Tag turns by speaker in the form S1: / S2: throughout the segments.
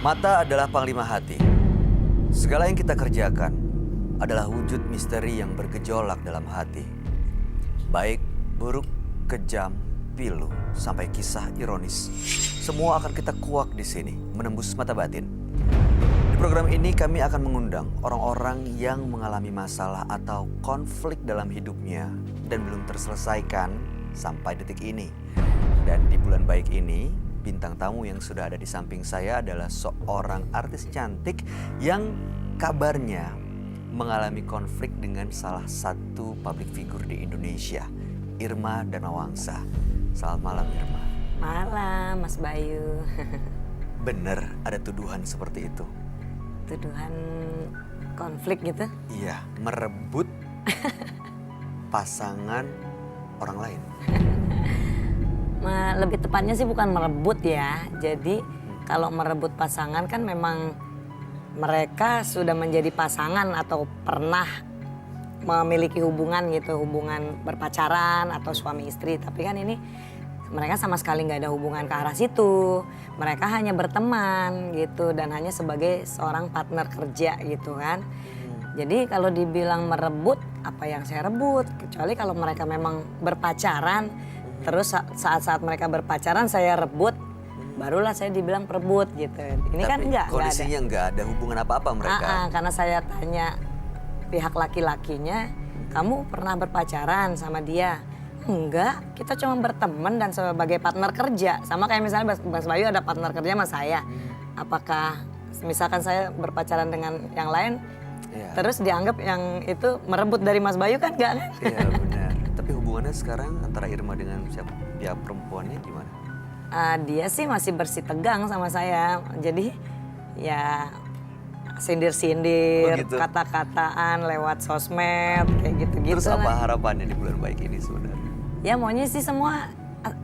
S1: Mata adalah panglima hati. Segala yang kita kerjakan adalah wujud misteri yang bergejolak dalam hati. Baik, buruk, kejam, pilu, sampai kisah ironis. Semua akan kita kuak di sini, menembus mata batin. Di program ini kami akan mengundang orang-orang yang mengalami masalah atau konflik dalam hidupnya dan belum terselesaikan sampai detik ini. Dan di bulan baik ini, bintang tamu yang sudah ada di samping saya adalah seorang artis cantik yang kabarnya mengalami konflik dengan salah satu public figure di Indonesia, Irma Danawangsa. Selamat malam, Irma.
S2: Malam, Mas Bayu.
S1: Bener ada tuduhan seperti itu?
S2: Tuduhan konflik gitu?
S1: Iya, merebut pasangan orang lain.
S2: Lebih tepatnya sih bukan merebut ya. Jadi kalau merebut pasangan kan memang mereka sudah menjadi pasangan atau pernah memiliki hubungan gitu, hubungan berpacaran atau suami istri. Tapi kan ini mereka sama sekali nggak ada hubungan ke arah situ. Mereka hanya berteman gitu dan hanya sebagai seorang partner kerja gitu kan. Jadi kalau dibilang merebut, apa yang saya rebut? Kecuali kalau mereka memang berpacaran, terus saat-saat mereka berpacaran saya rebut, barulah saya dibilang perebut gitu. Ini
S1: tapi
S2: kan enggak
S1: kondisinya nggak ada hubungan apa-apa mereka.
S2: Karena saya tanya pihak laki-lakinya, kamu pernah berpacaran sama dia? Enggak, kita cuma berteman dan sebagai partner kerja. Sama kayak misalnya Mas Bayu ada partner kerja sama saya. Apakah misalkan saya berpacaran dengan yang lain, terus dianggap yang itu merebut dari Mas Bayu kan enggak kan?
S1: Iya benar. Tapi hubungannya sekarang antara Irma dengan siapa? Pihak perempuannya gimana?
S2: Dia sih masih bersih tegang sama saya. Jadi ya sindir-sindir,
S1: gitu?
S2: kata-kataan lewat sosmed kayak gitu-gitu.
S1: Terus apa harapannya di bulan baik ini sebenarnya?
S2: Ya maunya sih semua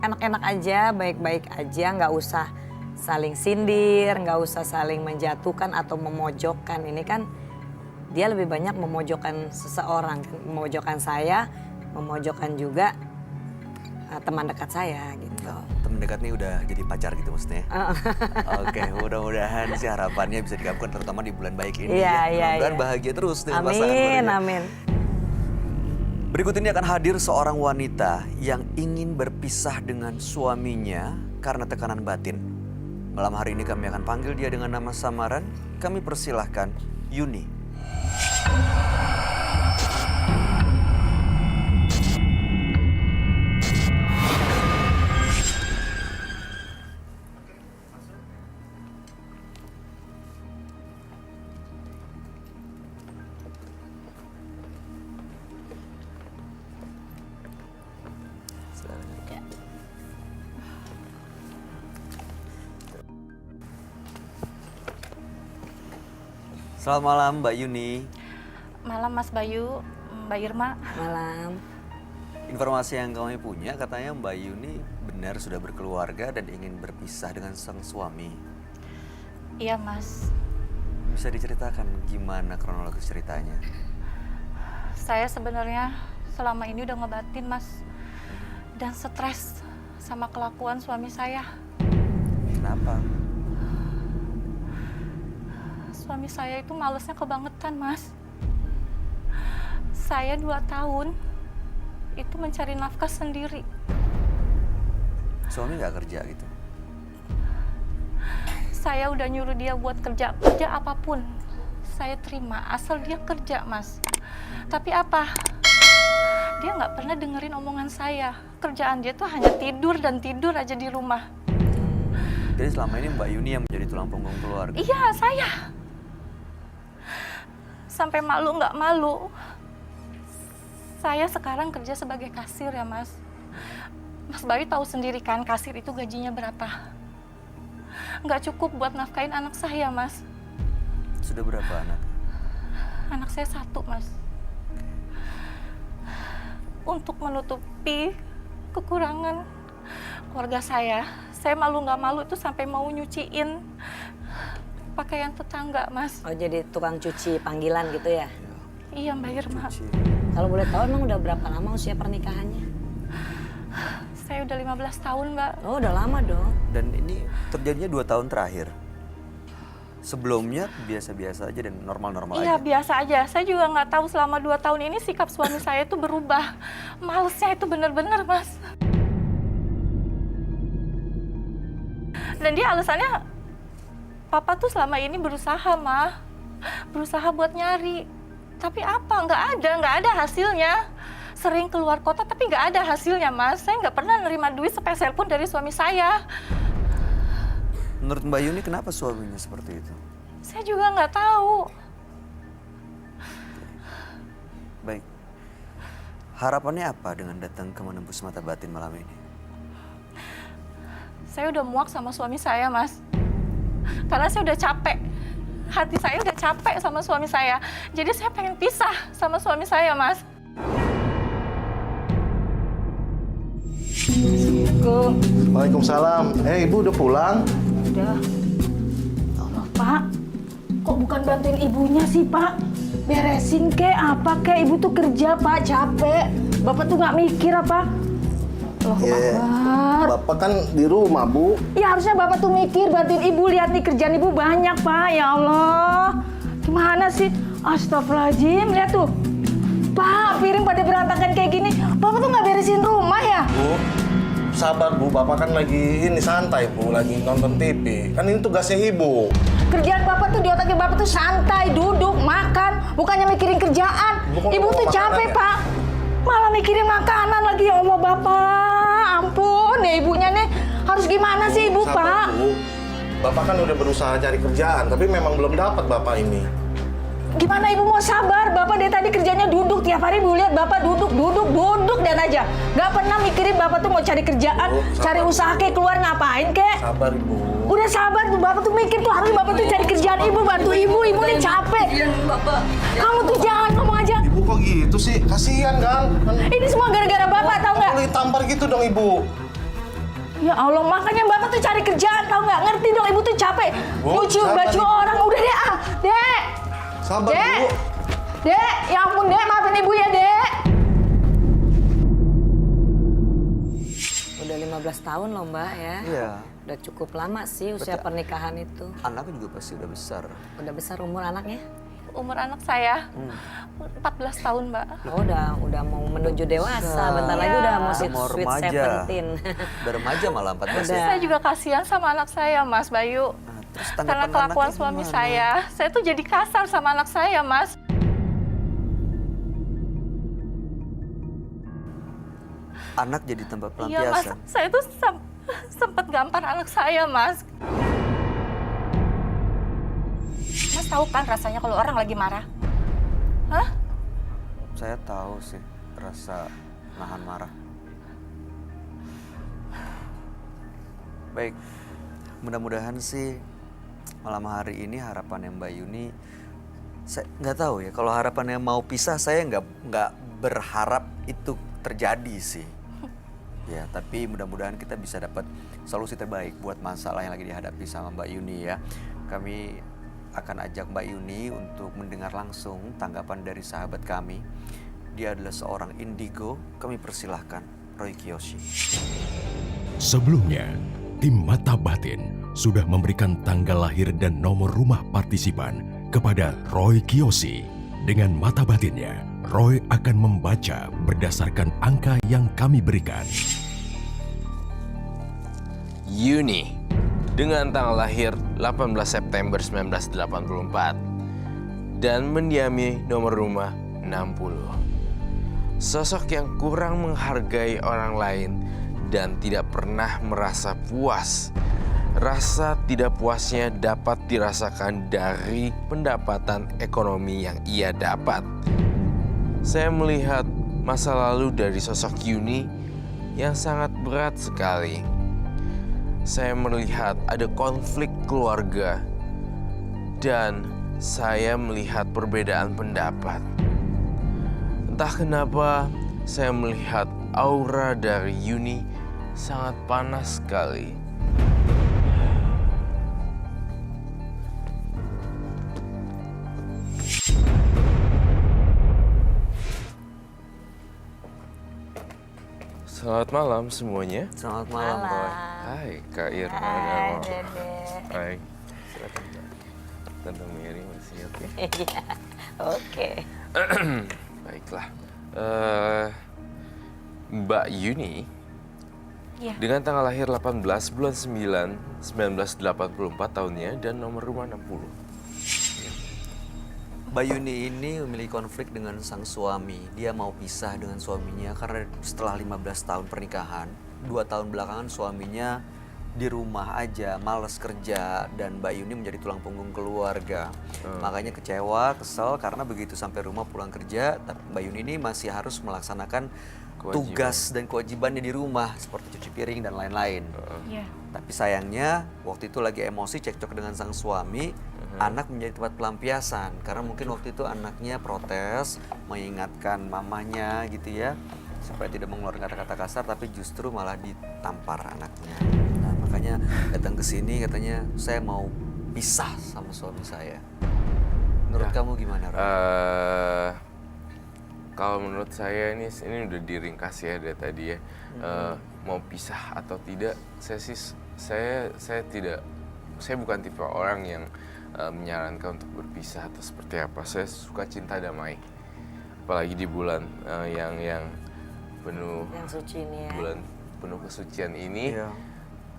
S2: enak-enak aja, baik-baik aja, nggak usah saling sindir, nggak usah saling menjatuhkan atau memojokkan. Ini kan dia lebih banyak memojokkan seseorang, kan? Memojokkan saya, memojokkan juga teman dekat saya gitu.
S1: Teman dekat nih udah jadi pacar gitu maksudnya? Oke, mudah-mudahan sih harapannya bisa digabungkan terutama di bulan baik ini. Mudah-mudahan bahagia terus dengan pasangan barunya.
S2: Amin.
S1: Berikut ini akan hadir seorang wanita yang ingin berpisah dengan suaminya karena tekanan batin. Malam hari ini kami akan panggil dia dengan nama samaran. Kami persilahkan Yuni. Selamat malam Mbak Yuni.
S3: Malam Mas Bayu, Mbak Irma.
S2: Malam.
S1: Informasi yang kami punya katanya Mbak Yuni benar sudah berkeluarga dan ingin berpisah dengan sang suami.
S3: Iya Mas,
S1: Bisa diceritakan gimana kronologis ceritanya?
S3: saya sebenarnya selama ini udah ngebatin Mas. Dan stres sama kelakuan suami saya.
S1: Kenapa?
S3: Suami saya itu malesnya kebangetan Mas. Saya 2 tahun itu mencari nafkah sendiri.
S1: Suami nggak kerja gitu?
S3: Saya udah nyuruh dia buat kerja apapun. Saya terima, asal dia kerja Mas. Tapi apa? Dia nggak pernah dengerin omongan saya. Kerjaan dia tuh hanya tidur dan tidur aja di rumah.
S1: Jadi selama ini Mbak Yuni yang menjadi tulang punggung keluarga?
S3: Iya, saya. Sampai malu nggak malu. Saya sekarang kerja sebagai kasir ya Mas. Mas Bayu tahu sendiri kan kasir itu gajinya berapa. Nggak cukup buat nafkahin anak saya Mas.
S1: Sudah berapa anak?
S3: Anak saya 1 Mas. Untuk menutupi kekurangan keluarga saya malu nggak malu itu sampai mau nyuciin pakaian tetangga Mas.
S2: Oh jadi tukang cuci panggilan gitu ya?
S3: Iya Mbak Irma.
S2: Kalau boleh tahu emang udah berapa lama usia pernikahannya?
S3: Saya udah 15 tahun Mbak.
S2: Oh udah lama dong.
S1: Dan ini terjadinya 2 tahun terakhir? Sebelumnya biasa-biasa aja dan normal-normal
S3: Iya,
S1: aja.
S3: biasa aja. Saya juga nggak tahu selama 2 tahun ini sikap suami saya itu berubah. Malesnya itu bener-bener, Mas. Dan dia alasannya, Papa tuh selama ini berusaha, Ma. Berusaha buat nyari. Tapi apa? Nggak ada hasilnya. Sering keluar kota, tapi nggak ada hasilnya, Mas. Saya nggak pernah nerima duit sepeser pun dari suami saya.
S1: Menurut Mbak Yuni kenapa suaminya seperti itu?
S3: Saya juga nggak tahu.
S1: Baik. Harapannya apa dengan datang ke Menembus Mata Batin malam ini?
S3: Saya udah muak sama suami saya, Mas. Karena saya udah capek. Hati saya udah capek sama suami saya. Jadi saya pengen pisah sama suami saya, Mas.
S4: Waalaikumsalam. Ibu udah pulang?
S5: Udah. Allah, Pak. Kok bukan bantuin ibunya sih, Pak? Beresin kek, apa kek. Ibu tuh kerja, Pak. Capek. Bapak tuh nggak mikir apa? Allahu Akbar.
S4: Bapak kan di rumah, Bu.
S5: Ya harusnya Bapak tuh mikir, bantuin ibu. Lihat nih kerjaan ibu banyak, Pak. Ya Allah. Gimana sih? Astagfirullahaladzim. Lihat tuh. Pak, piring pada berantakan kayak gini. Bapak tuh nggak beresin rumah ya?
S4: Bu, sabar, Bu. Bapak kan lagi ini santai, Bu. Lagi nonton TV. Kan ini tugasnya Ibu.
S5: Kerjaan Bapak tuh di otaknya Bapak tuh santai, duduk, makan. Bukannya mikirin kerjaan.
S4: Ibu, kok
S5: Ibu
S4: ngomong
S5: tuh capek,
S4: makanannya?
S5: Pak. Malah mikirin makanan lagi. Ya Allah, Bapak. Ampun, ya ibunya nih. Harus gimana sih Ibu,
S4: Sabar,
S5: Pak?
S4: Bu. Bapak kan udah berusaha cari kerjaan, tapi memang belum dapat Bapak ini.
S5: Gimana Ibu mau sabar? Bapak dari tadi kerjanya duduk. Tiap hari Ibu lihat Bapak duduk dan aja. Gak pernah mikirin Bapak tuh mau cari kerjaan,
S4: Bu, sabar,
S5: cari usaha kek, keluar ngapain kek.
S4: Sabar, Ibu.
S5: Udah sabar tuh, Bapak tuh mikir tuh harus Bapak tuh cari kerjaan Ibu, bantu Ibu nih capek. Kamu tuh jangan ngomong aja.
S4: Ibu kok gitu sih? Kasihan kan?
S5: Ini semua gara-gara Bapak, tahu nggak?
S4: Boleh tampar gitu dong, Ibu.
S5: Ya Allah, makanya Bapak tuh cari kerjaan, tahu nggak? Ngerti dong, Ibu tuh capek.
S4: Bu,
S5: Nyuci
S4: sabar,
S5: baju
S4: Ibu.
S5: orang, udah deh ah. Dek,
S4: Sabar,
S5: Dek.
S4: Bu.
S5: Dek, ya ampun Dek, maafin Ibu ya Dek.
S2: Udah 15 tahun loh Mbak ya.
S1: Iya.
S2: Udah cukup lama sih usia
S1: Betul.
S2: pernikahan itu.
S1: Anaknya juga pasti udah besar.
S2: Udah besar umur anaknya?
S3: Umur anak saya 14 tahun, Mbak.
S2: Oh udah mau menuju dewasa. Bentar lagi udah mau
S1: Mau
S2: sweet
S1: remaja.
S2: 17.
S1: Udah remaja malah 14 ya.
S3: Saya juga kasihan sama anak saya, Mas Bayu.
S1: Nah, terus
S3: Karena
S1: tanggapan
S3: kelakuan
S1: anaknya
S3: suami
S1: gimana?
S3: saya tuh jadi kasar sama anak saya, Mas.
S1: Anak jadi tempat
S3: Iya, Mas.
S1: pelampiasan.
S3: Saya tuh sempat gampar anak saya, Mas. Mas tahu kan rasanya kalau orang lagi marah? Hah?
S1: Saya tahu sih rasa nahan marah. Baik, mudah-mudahan sih malam hari ini harapannya Mbak Yuni, saya nggak tahu ya. Kalau harapannya mau pisah, saya nggak berharap itu terjadi sih. Ya, tapi mudah-mudahan kita bisa dapat solusi terbaik buat masalah yang lagi dihadapi sama Mbak Yuni ya. Kami akan ajak Mbak Yuni untuk mendengar langsung tanggapan dari sahabat kami. Dia adalah seorang indigo. Kami persilahkan Roy Kiyoshi.
S6: Sebelumnya, tim Mata Batin sudah memberikan tanggal lahir dan nomor rumah partisipan kepada Roy Kiyoshi. Dengan mata batinnya, Roy akan membaca berdasarkan angka yang kami berikan.
S7: Yuni dengan tanggal lahir 18 September 1984 dan mendiami nomor rumah 60. Sosok yang kurang menghargai orang lain dan tidak pernah merasa puas. Rasa tidak puasnya dapat dirasakan dari pendapatan ekonomi yang ia dapat. Saya melihat masa lalu dari sosok Yuni yang sangat berat sekali. Saya melihat ada konflik keluarga dan saya melihat perbedaan pendapat. Entah kenapa saya melihat aura dari Yuni sangat panas sekali. Selamat malam semuanya.
S1: Selamat malam, Roy.
S7: Hai Kak Irma.
S2: Hai,
S7: dan
S2: Dede.
S7: Hai. Silakan, Kak. Tante Mary masih ingat ya.
S2: Iya, oke.
S7: Baiklah. Mbak Yuni,
S3: Iya.
S7: dengan tanggal lahir 18 bulan 9 1984 tahunnya dan nomor rumah 60.
S1: Mbak Yuni ini memiliki konflik dengan sang suami. Dia mau pisah dengan suaminya karena setelah 15 tahun pernikahan, 2 tahun belakangan suaminya di rumah aja, males kerja, dan Mbak Yuni menjadi tulang punggung keluarga. Makanya kecewa, kesel karena begitu sampai rumah pulang kerja, tapi Mbak Yuni ini masih harus melaksanakan tugas dan kewajibannya di rumah seperti cuci piring dan lain-lain.
S3: Iya.
S1: Tapi sayangnya waktu itu lagi emosi cekcok dengan sang suami, anak menjadi tempat pelampiasan karena mungkin waktu itu anaknya protes, mengingatkan mamanya gitu ya, supaya tidak mengeluarkan kata-kata kasar, tapi justru malah ditampar anaknya. Nah makanya datang ke sini katanya saya mau pisah sama suami saya. Menurut kamu gimana, Ron?
S7: Kalau menurut saya ini udah diringkas ya dari tadi ya. Mau pisah atau tidak, saya tidak, saya bukan tipe orang yang menyarankan untuk berpisah atau seperti apa. Saya suka cinta damai, apalagi di bulan yang penuh
S2: Yang suci ini ya.
S7: bulan penuh kesucian ini.
S1: Iya.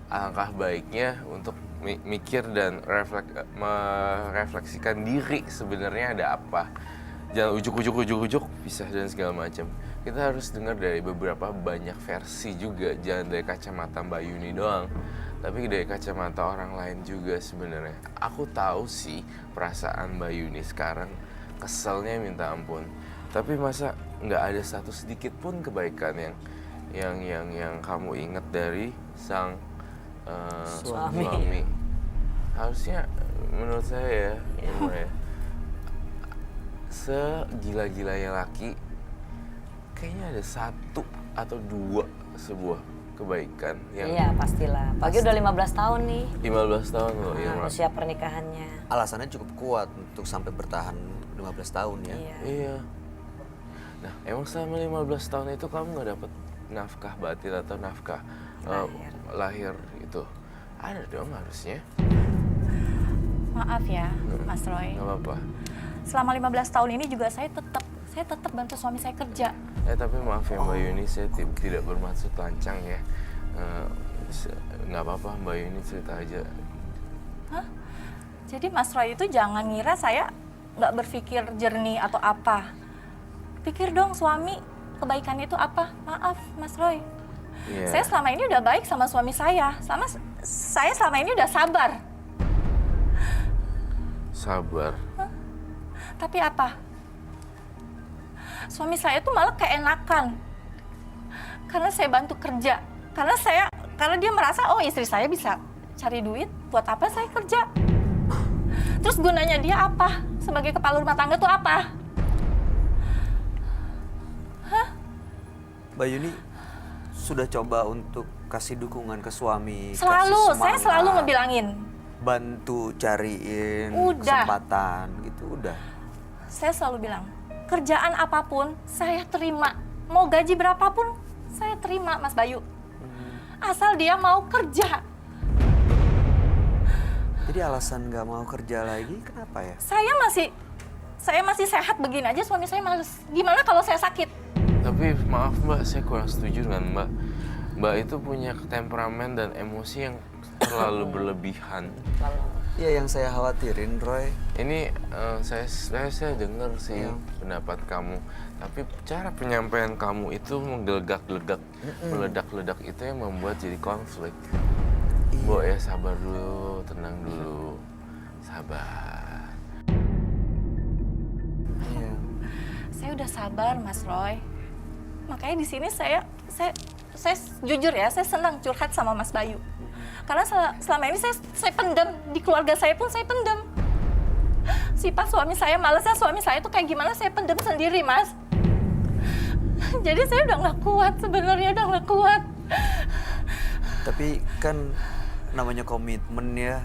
S7: Alangkah baiknya untuk mikir dan merefleksikan diri sebenarnya ada apa. Jangan ujuk-ujuk pisah dan segala macam. Kita harus dengar dari beberapa banyak versi juga, jangan dari kacamata Mbak Yuni doang, tapi dari kacamata orang lain juga sebenarnya. Aku tahu sih perasaan Mbak Yuni sekarang, keselnya minta ampun. Tapi masa nggak ada satu sedikit pun kebaikan yang kamu ingat dari sang suami. Harusnya menurut saya ya, segila-gilanya laki, kayaknya ada 1 atau 2 sebuah kebaikan yang
S2: Iya pastilah. Pagi udah 15 tahun nih.
S7: 15 tahun loh ya.
S2: Nah, usia pernikahannya.
S1: Alasannya cukup kuat untuk sampai bertahan 15 tahun ya.
S2: Iya.
S7: Iya. Nah, emang selama 15 tahun itu kamu nggak dapet nafkah batin atau nafkah lahir itu? Ada dong harusnya.
S3: Maaf ya, Mas Roy.
S7: Nggak apa-apa.
S3: Selama 15 tahun ini juga saya tetap bantu suami saya kerja.
S7: Tapi maaf ya Mbak Yuni, saya tidak bermaksud lancang ya. Nggak apa-apa Mbak Yuni, cerita aja.
S3: Hah? Jadi Mas Roy itu jangan ngira saya nggak berpikir jernih atau apa. Pikir dong suami, kebaikannya itu apa? Maaf Mas Roy.
S7: Iya.
S3: Saya selama ini udah baik sama suami saya. Saya selama ini udah sabar.
S7: Sabar.
S3: Tapi apa? Suami saya tuh malah keenakan. Karena saya bantu kerja. Karena dia merasa, oh istri saya bisa cari duit, buat apa saya kerja? Terus gunanya dia apa? Sebagai kepala rumah tangga tuh apa? Hah?
S1: Mbak Yuni sudah coba untuk kasih dukungan ke suami,
S3: Selalu,
S1: kasih
S3: saya
S1: semangat,
S3: selalu ngebilangin.
S1: bantu cariin
S3: Udah.
S1: kesempatan gitu, udah.
S3: Saya selalu bilang, kerjaan apapun saya terima. Mau gaji berapapun saya terima, Mas Bayu. Asal dia mau kerja.
S1: Jadi alasan nggak mau kerja lagi kenapa ya?
S3: Saya masih sehat begini aja, suami saya males. Gimana kalau saya sakit?
S7: Tapi maaf Mbak, saya kurang setuju dengan Mbak. Mbak itu punya temperamen dan emosi yang terlalu berlebihan.
S1: Ya yang saya khawatirin, Roy.
S7: Ini saya dengar sih pendapat kamu, tapi cara penyampaian kamu itu menggelegak-gelegak, meledak-ledak itu yang membuat jadi konflik. Mbak ya sabar dulu, tenang dulu, sabar.
S1: Iya.
S3: Saya udah sabar, Mas Roy. Makanya di sini saya jujur ya, saya senang curhat sama Mas Bayu. Karena selama ini saya pendam, di keluarga saya pun saya pendam. Sifat suami saya, malesnya suami saya tuh kayak gimana saya pendam sendiri, Mas. Jadi saya udah nggak kuat, sebenarnya udah nggak kuat.
S1: Tapi kan namanya komitmen ya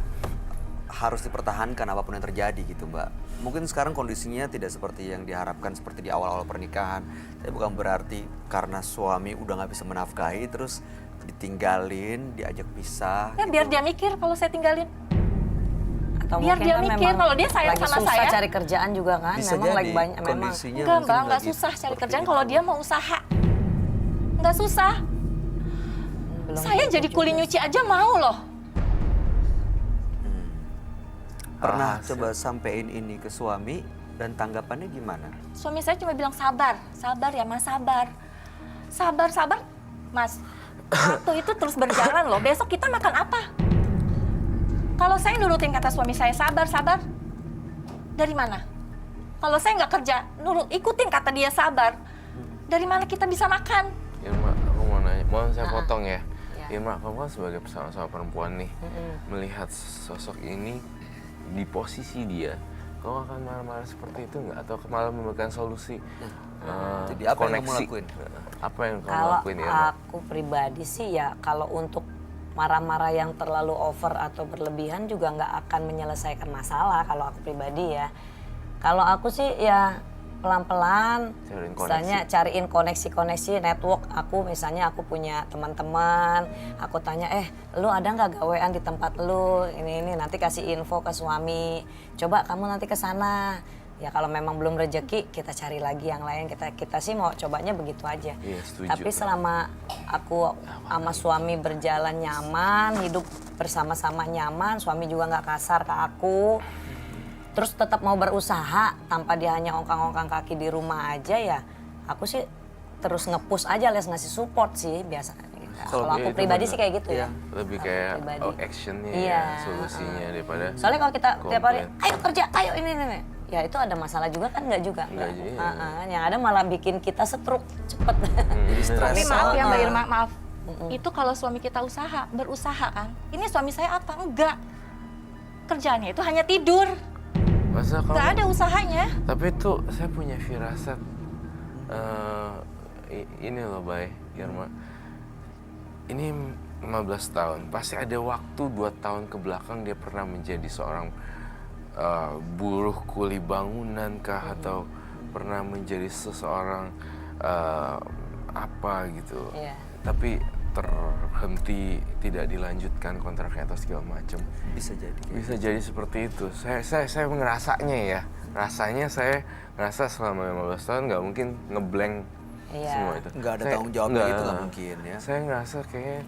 S1: harus dipertahankan apapun yang terjadi gitu, Mbak. Mungkin sekarang kondisinya tidak seperti yang diharapkan seperti di awal-awal pernikahan. Tapi bukan berarti karena suami udah nggak bisa menafkahi terus ditinggalin, diajak pisah.
S3: Ya
S1: gitu.
S3: biar dia mikir kalau saya tinggalin.
S2: Atau
S3: Biar
S2: mungkin
S3: dia
S2: kan
S3: mikir
S2: memang
S3: kalau dia sayang
S2: lagi
S3: sama
S2: susah
S3: saya.
S2: cari kerjaan juga kan.
S1: Bisa
S2: memang
S1: jadi
S2: lagi banyak memang.
S1: kondisinya
S3: Enggak,
S1: mungkin
S3: Mbak, enggak
S1: lagi
S3: susah cari
S1: seperti
S3: kerjaan
S1: itu.
S3: kalau dia mau usaha. Enggak susah.
S2: Belum
S3: Saya
S2: tentu
S3: jadi
S2: juga
S3: kuli nyuci aja mau loh.
S1: Pernah
S7: Ah,
S1: coba sampein ini ke suami dan tanggapannya gimana?
S3: Suami saya cuma bilang sabar, sabar ya Mas, sabar. Sabar, sabar. Mas, waktu itu terus berjalan loh. Besok kita makan apa? Kalau saya nurutin kata suami saya sabar, sabar. Dari mana? Kalau saya nggak kerja, ikutin kata dia sabar. Dari mana kita bisa makan?
S7: Irma, aku mau nanya, mau saya potong ya.
S2: Ya.
S7: Irma, kamu kan sebagai sama-sama perempuan nih, melihat sosok ini di posisi dia, kamu akan marah-marah seperti itu nggak? Atau malah memberikan solusi?
S1: Jadi apa yang kamu
S7: koneksi?
S1: lakuin?
S7: Apa yang kamu
S2: Kalau
S7: lakuin, Irma?
S2: aku pribadi sih ya kalau untuk marah-marah yang terlalu over atau berlebihan juga nggak akan menyelesaikan masalah kalau aku pribadi ya. Kalau aku sih ya pelan-pelan,
S7: Cariin
S2: misalnya cariin koneksi-koneksi network aku, misalnya aku punya teman-teman, aku tanya lu ada nggak gawean di tempat lu, ini nanti kasih info ke suami, coba kamu nanti ke sana. Ya kalau memang belum rezeki kita cari lagi yang lain, kita sih mau cobanya begitu aja.
S7: Iya, setuju,
S2: Tapi
S7: Kak.
S2: selama aku sama suami berjalan nyaman, hidup bersama-sama nyaman, suami juga nggak kasar ke aku, terus tetap mau berusaha tanpa dia hanya ongkang-ongkang kaki di rumah aja, ya aku sih terus nge-push aja, les ngasih support sih biasanya. Kalau
S7: Iya,
S2: aku
S7: itu
S2: pribadi
S7: benar.
S2: sih kayak gitu ya.
S7: Lebih
S2: Kalau
S7: kayak
S2: pribadi.
S7: actionnya
S2: Iya,
S7: ya, solusinya daripada
S2: Soalnya kalau kita tiap hari,
S7: komplain.
S2: ayo kerja, ayo ini, ya itu ada masalah juga kan? Nggak juga.
S7: Nggak juga.
S2: Yang ada malah bikin kita stroke cepet.
S1: Jadi stres.
S3: Tapi maaf ya Mbak
S2: Soalnya.
S3: Irma, maaf. Itu kalau suami kita berusaha kan. Ini suami saya apa? Enggak. Kerjaannya itu hanya tidur.
S7: Masa kamu?
S3: Enggak ada usahanya.
S7: Tapi itu saya punya firasat. Ini loh, Bay, Irma. Ini 15 tahun. Pasti ada waktu 2 tahun ke belakang dia pernah menjadi seorang buruh kuli bangunan kah, atau pernah menjadi seseorang apa gitu.
S2: Iya.
S7: Tapi terhenti, tidak dilanjutkan kontraknya atau segala macam.
S1: Bisa jadi.
S7: Bisa jadi seperti itu. Saya ngerasanya ya. Rasanya saya ngerasa selama 15 tahun nggak mungkin ngeblank
S2: Iya.
S7: semua itu.
S1: Nggak ada tanggung jawabnya
S7: nggak.
S1: gitu, nggak mungkin ya.
S7: Saya ngerasa kayak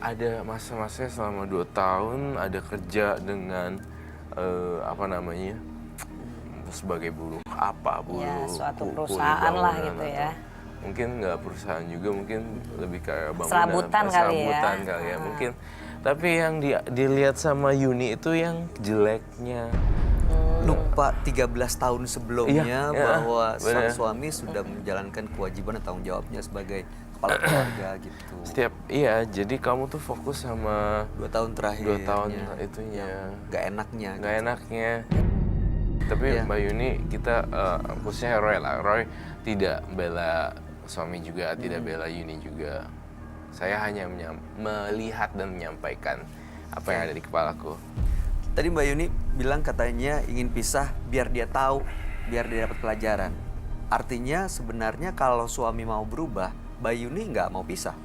S7: ada masa-masa selama 2 tahun ada kerja dengan apa namanya, sebagai buruh buruh
S2: Ya, suatu
S7: kuli
S2: perusahaan lah
S7: bangunan,
S2: gitu
S7: atau
S2: ya.
S7: mungkin nggak perusahaan juga, mungkin lebih kayak bangunan,
S2: Serabutan kali ya.
S7: serabutan kali ya mungkin. Tapi yang dilihat sama Yuni itu yang jeleknya.
S1: Lupa 13 tahun sebelumnya
S7: Iya,
S1: bahwa sang
S7: benar.
S1: suami sudah menjalankan kewajiban dan tanggung jawabnya sebagai kepala keluarga gitu.
S7: Jadi kamu tuh fokus sama
S1: 2 tahun terakhir.
S7: 2 tahun itunya.
S1: Gak enaknya.
S7: Nggak enaknya. Tapi
S1: Iya.
S7: Mbak Yuni, kita khususnya Roy lah. Roy tidak bela suami juga, tidak bela Yuni juga. Saya hanya melihat dan menyampaikan apa yang ada di kepalaku.
S1: Tadi Mbak Yuni bilang katanya ingin pisah biar dia tahu, biar dia dapat pelajaran. Artinya sebenarnya kalau suami mau berubah, Mbak Yuni nggak mau pisah.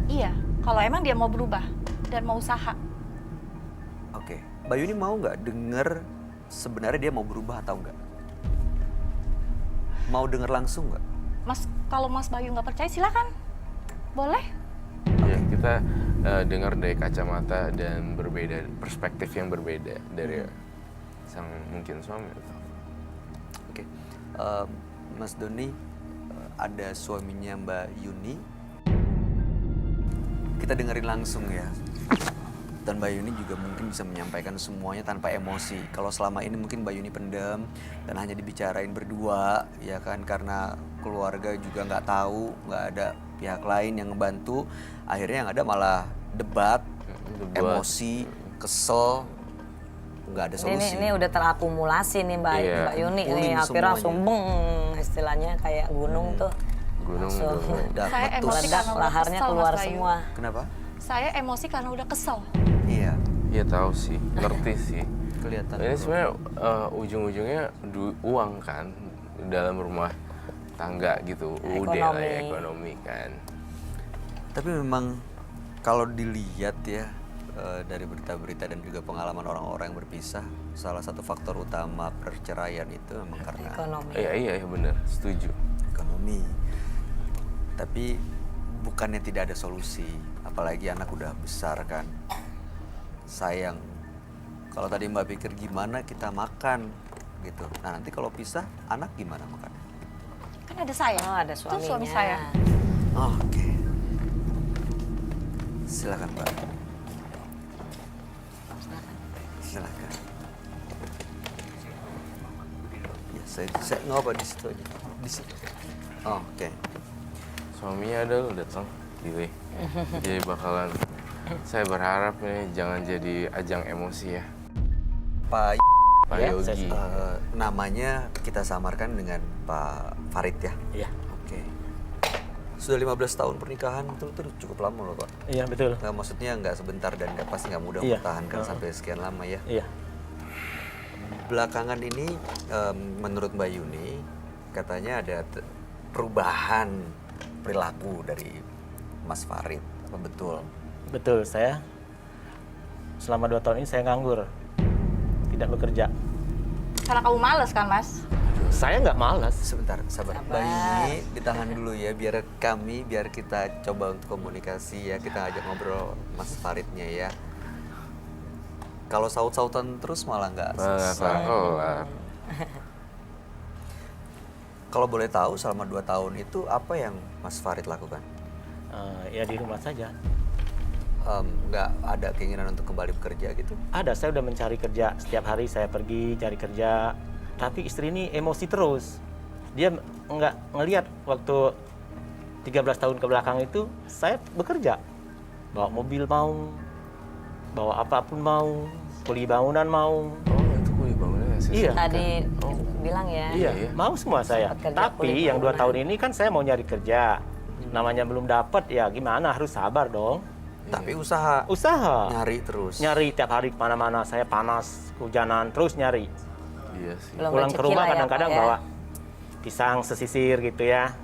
S3: Iya, kalau emang dia mau berubah dan mau usaha.
S1: Oke, Mbak Yuni mau nggak denger sebenarnya dia mau berubah atau enggak? Mau denger langsung nggak?
S3: Mas, kalau Mas Bayu nggak percaya silakan. Boleh?
S7: Ya, kita dengar dari kacamata dan berbeda, perspektif yang berbeda dari sang mungkin suami.
S1: Oke, Mas Doni, ada suaminya Mbak Yuni. Kita dengerin langsung ya. Dan Mbak Yuni juga mungkin bisa menyampaikan semuanya tanpa emosi. Kalau selama ini mungkin Mbak Yuni pendem dan hanya dibicarain berdua, ya kan, karena keluarga juga nggak tahu, nggak ada pihak lain yang ngebantu. Akhirnya yang ada malah debat, emosi, kesel, nggak ada solusi.
S2: Ini udah terakumulasi nih Mbak,
S7: Iya.
S2: Mbak Yuni nih,
S1: Kumpulin
S2: akhirnya
S1: semuanya.
S2: langsung beng, istilahnya kayak gunung tuh.
S7: Gunung
S2: Langsung
S7: tuh.
S1: Udah
S3: Saya
S1: meletus.
S3: emosi
S2: meledak,
S3: karena udah
S2: laharnya
S3: kesel,
S2: keluar
S3: Mas Bayu.
S2: semua.
S1: Kenapa?
S3: Saya emosi karena udah kesel.
S1: Iya,
S7: Iya tahu sih, ngerti sih.
S1: kelihatan.
S7: Ini sebenarnya ujung-ujungnya uang kan dalam rumah tangga gitu, udah lah ya, ekonomi kan.
S1: Tapi memang kalau dilihat ya, dari berita-berita dan juga pengalaman orang-orang yang berpisah, salah satu faktor utama perceraian itu memang karena
S2: Ekonomi.
S7: Iya benar, setuju.
S1: ekonomi. Tapi bukannya tidak ada solusi, apalagi anak udah besar kan. Sayang, kalau tadi Mbak pikir gimana kita makan gitu. Nah nanti kalau pisah, anak gimana makannya?
S3: Kan ada saya.
S2: Oh, ada
S3: Itu
S2: suaminya.
S3: suami saya.
S1: Oke. Silakan Mbak. Silakan. Ya, saya ngobrol di situ aja. Di situ. Oke.
S7: Suaminya ada lo datang, gitu ya. Jadi bakalan, saya berharap nih jangan jadi ajang emosi ya.
S1: Pak
S7: Pak
S8: Ya,
S7: Yogi.
S1: namanya kita samarkan dengan Pak Farid ya.
S8: Iya.
S1: Oke. Sudah 15 tahun pernikahan itu cukup lama loh Pak.
S8: Iya, betul.
S1: Nggak, maksudnya nggak sebentar dan pasti nggak mudah
S8: Iya.
S1: mempertahankan sampai sekian lama ya.
S8: Iya.
S1: Belakangan ini menurut Mbak Yuni katanya ada perubahan perilaku dari Mas Farid. Apa betul?
S8: Betul, saya selama 2 tahun ini saya nganggur. Tidak bekerja.
S3: Karena kamu males kan, Mas?
S8: Saya nggak malas.
S1: Sebentar, sabar. Mbak Yuni ditahan dulu ya biar kita coba untuk komunikasi ya. Kita ajak ngobrol Mas Faridnya ya. Kalau saut-sautan terus malah nggak selesai.
S7: Kelar.
S1: Kalau boleh tahu selama 2 tahun itu apa yang Mas Farid lakukan?
S8: Ya di rumah saja.
S1: Nggak ada keinginan untuk kembali bekerja gitu?
S8: Ada, saya udah mencari kerja. Setiap hari saya pergi cari kerja. Tapi istri ini emosi terus. Dia nggak ngelihat waktu 13 tahun ke belakang itu saya bekerja. Bawa mobil mau, bawa apapun mau, kuli bangunan mau.
S7: Oh, itu kuli bangunan sih.
S8: Iya.
S2: Tadi bilang ya.
S8: Iya,
S7: iya.
S8: mau semua saya.
S2: Sempat kerja
S8: Tapi
S2: kulit
S8: yang 2
S2: bangunan.
S8: tahun ini kan saya mau nyari kerja. Namanya belum dapat ya gimana, harus sabar dong.
S1: Tapi usaha
S8: Usaha.
S1: nyari terus.
S8: Nyari tiap hari kemana-mana, saya panas, hujanan, terus nyari.
S7: Iya sih.
S2: Belum
S8: Pulang ke
S2: rezeki
S8: rumah
S2: lah ya,
S8: kadang-kadang
S2: Pak, ya.
S8: bawa pisang sesisir gitu ya.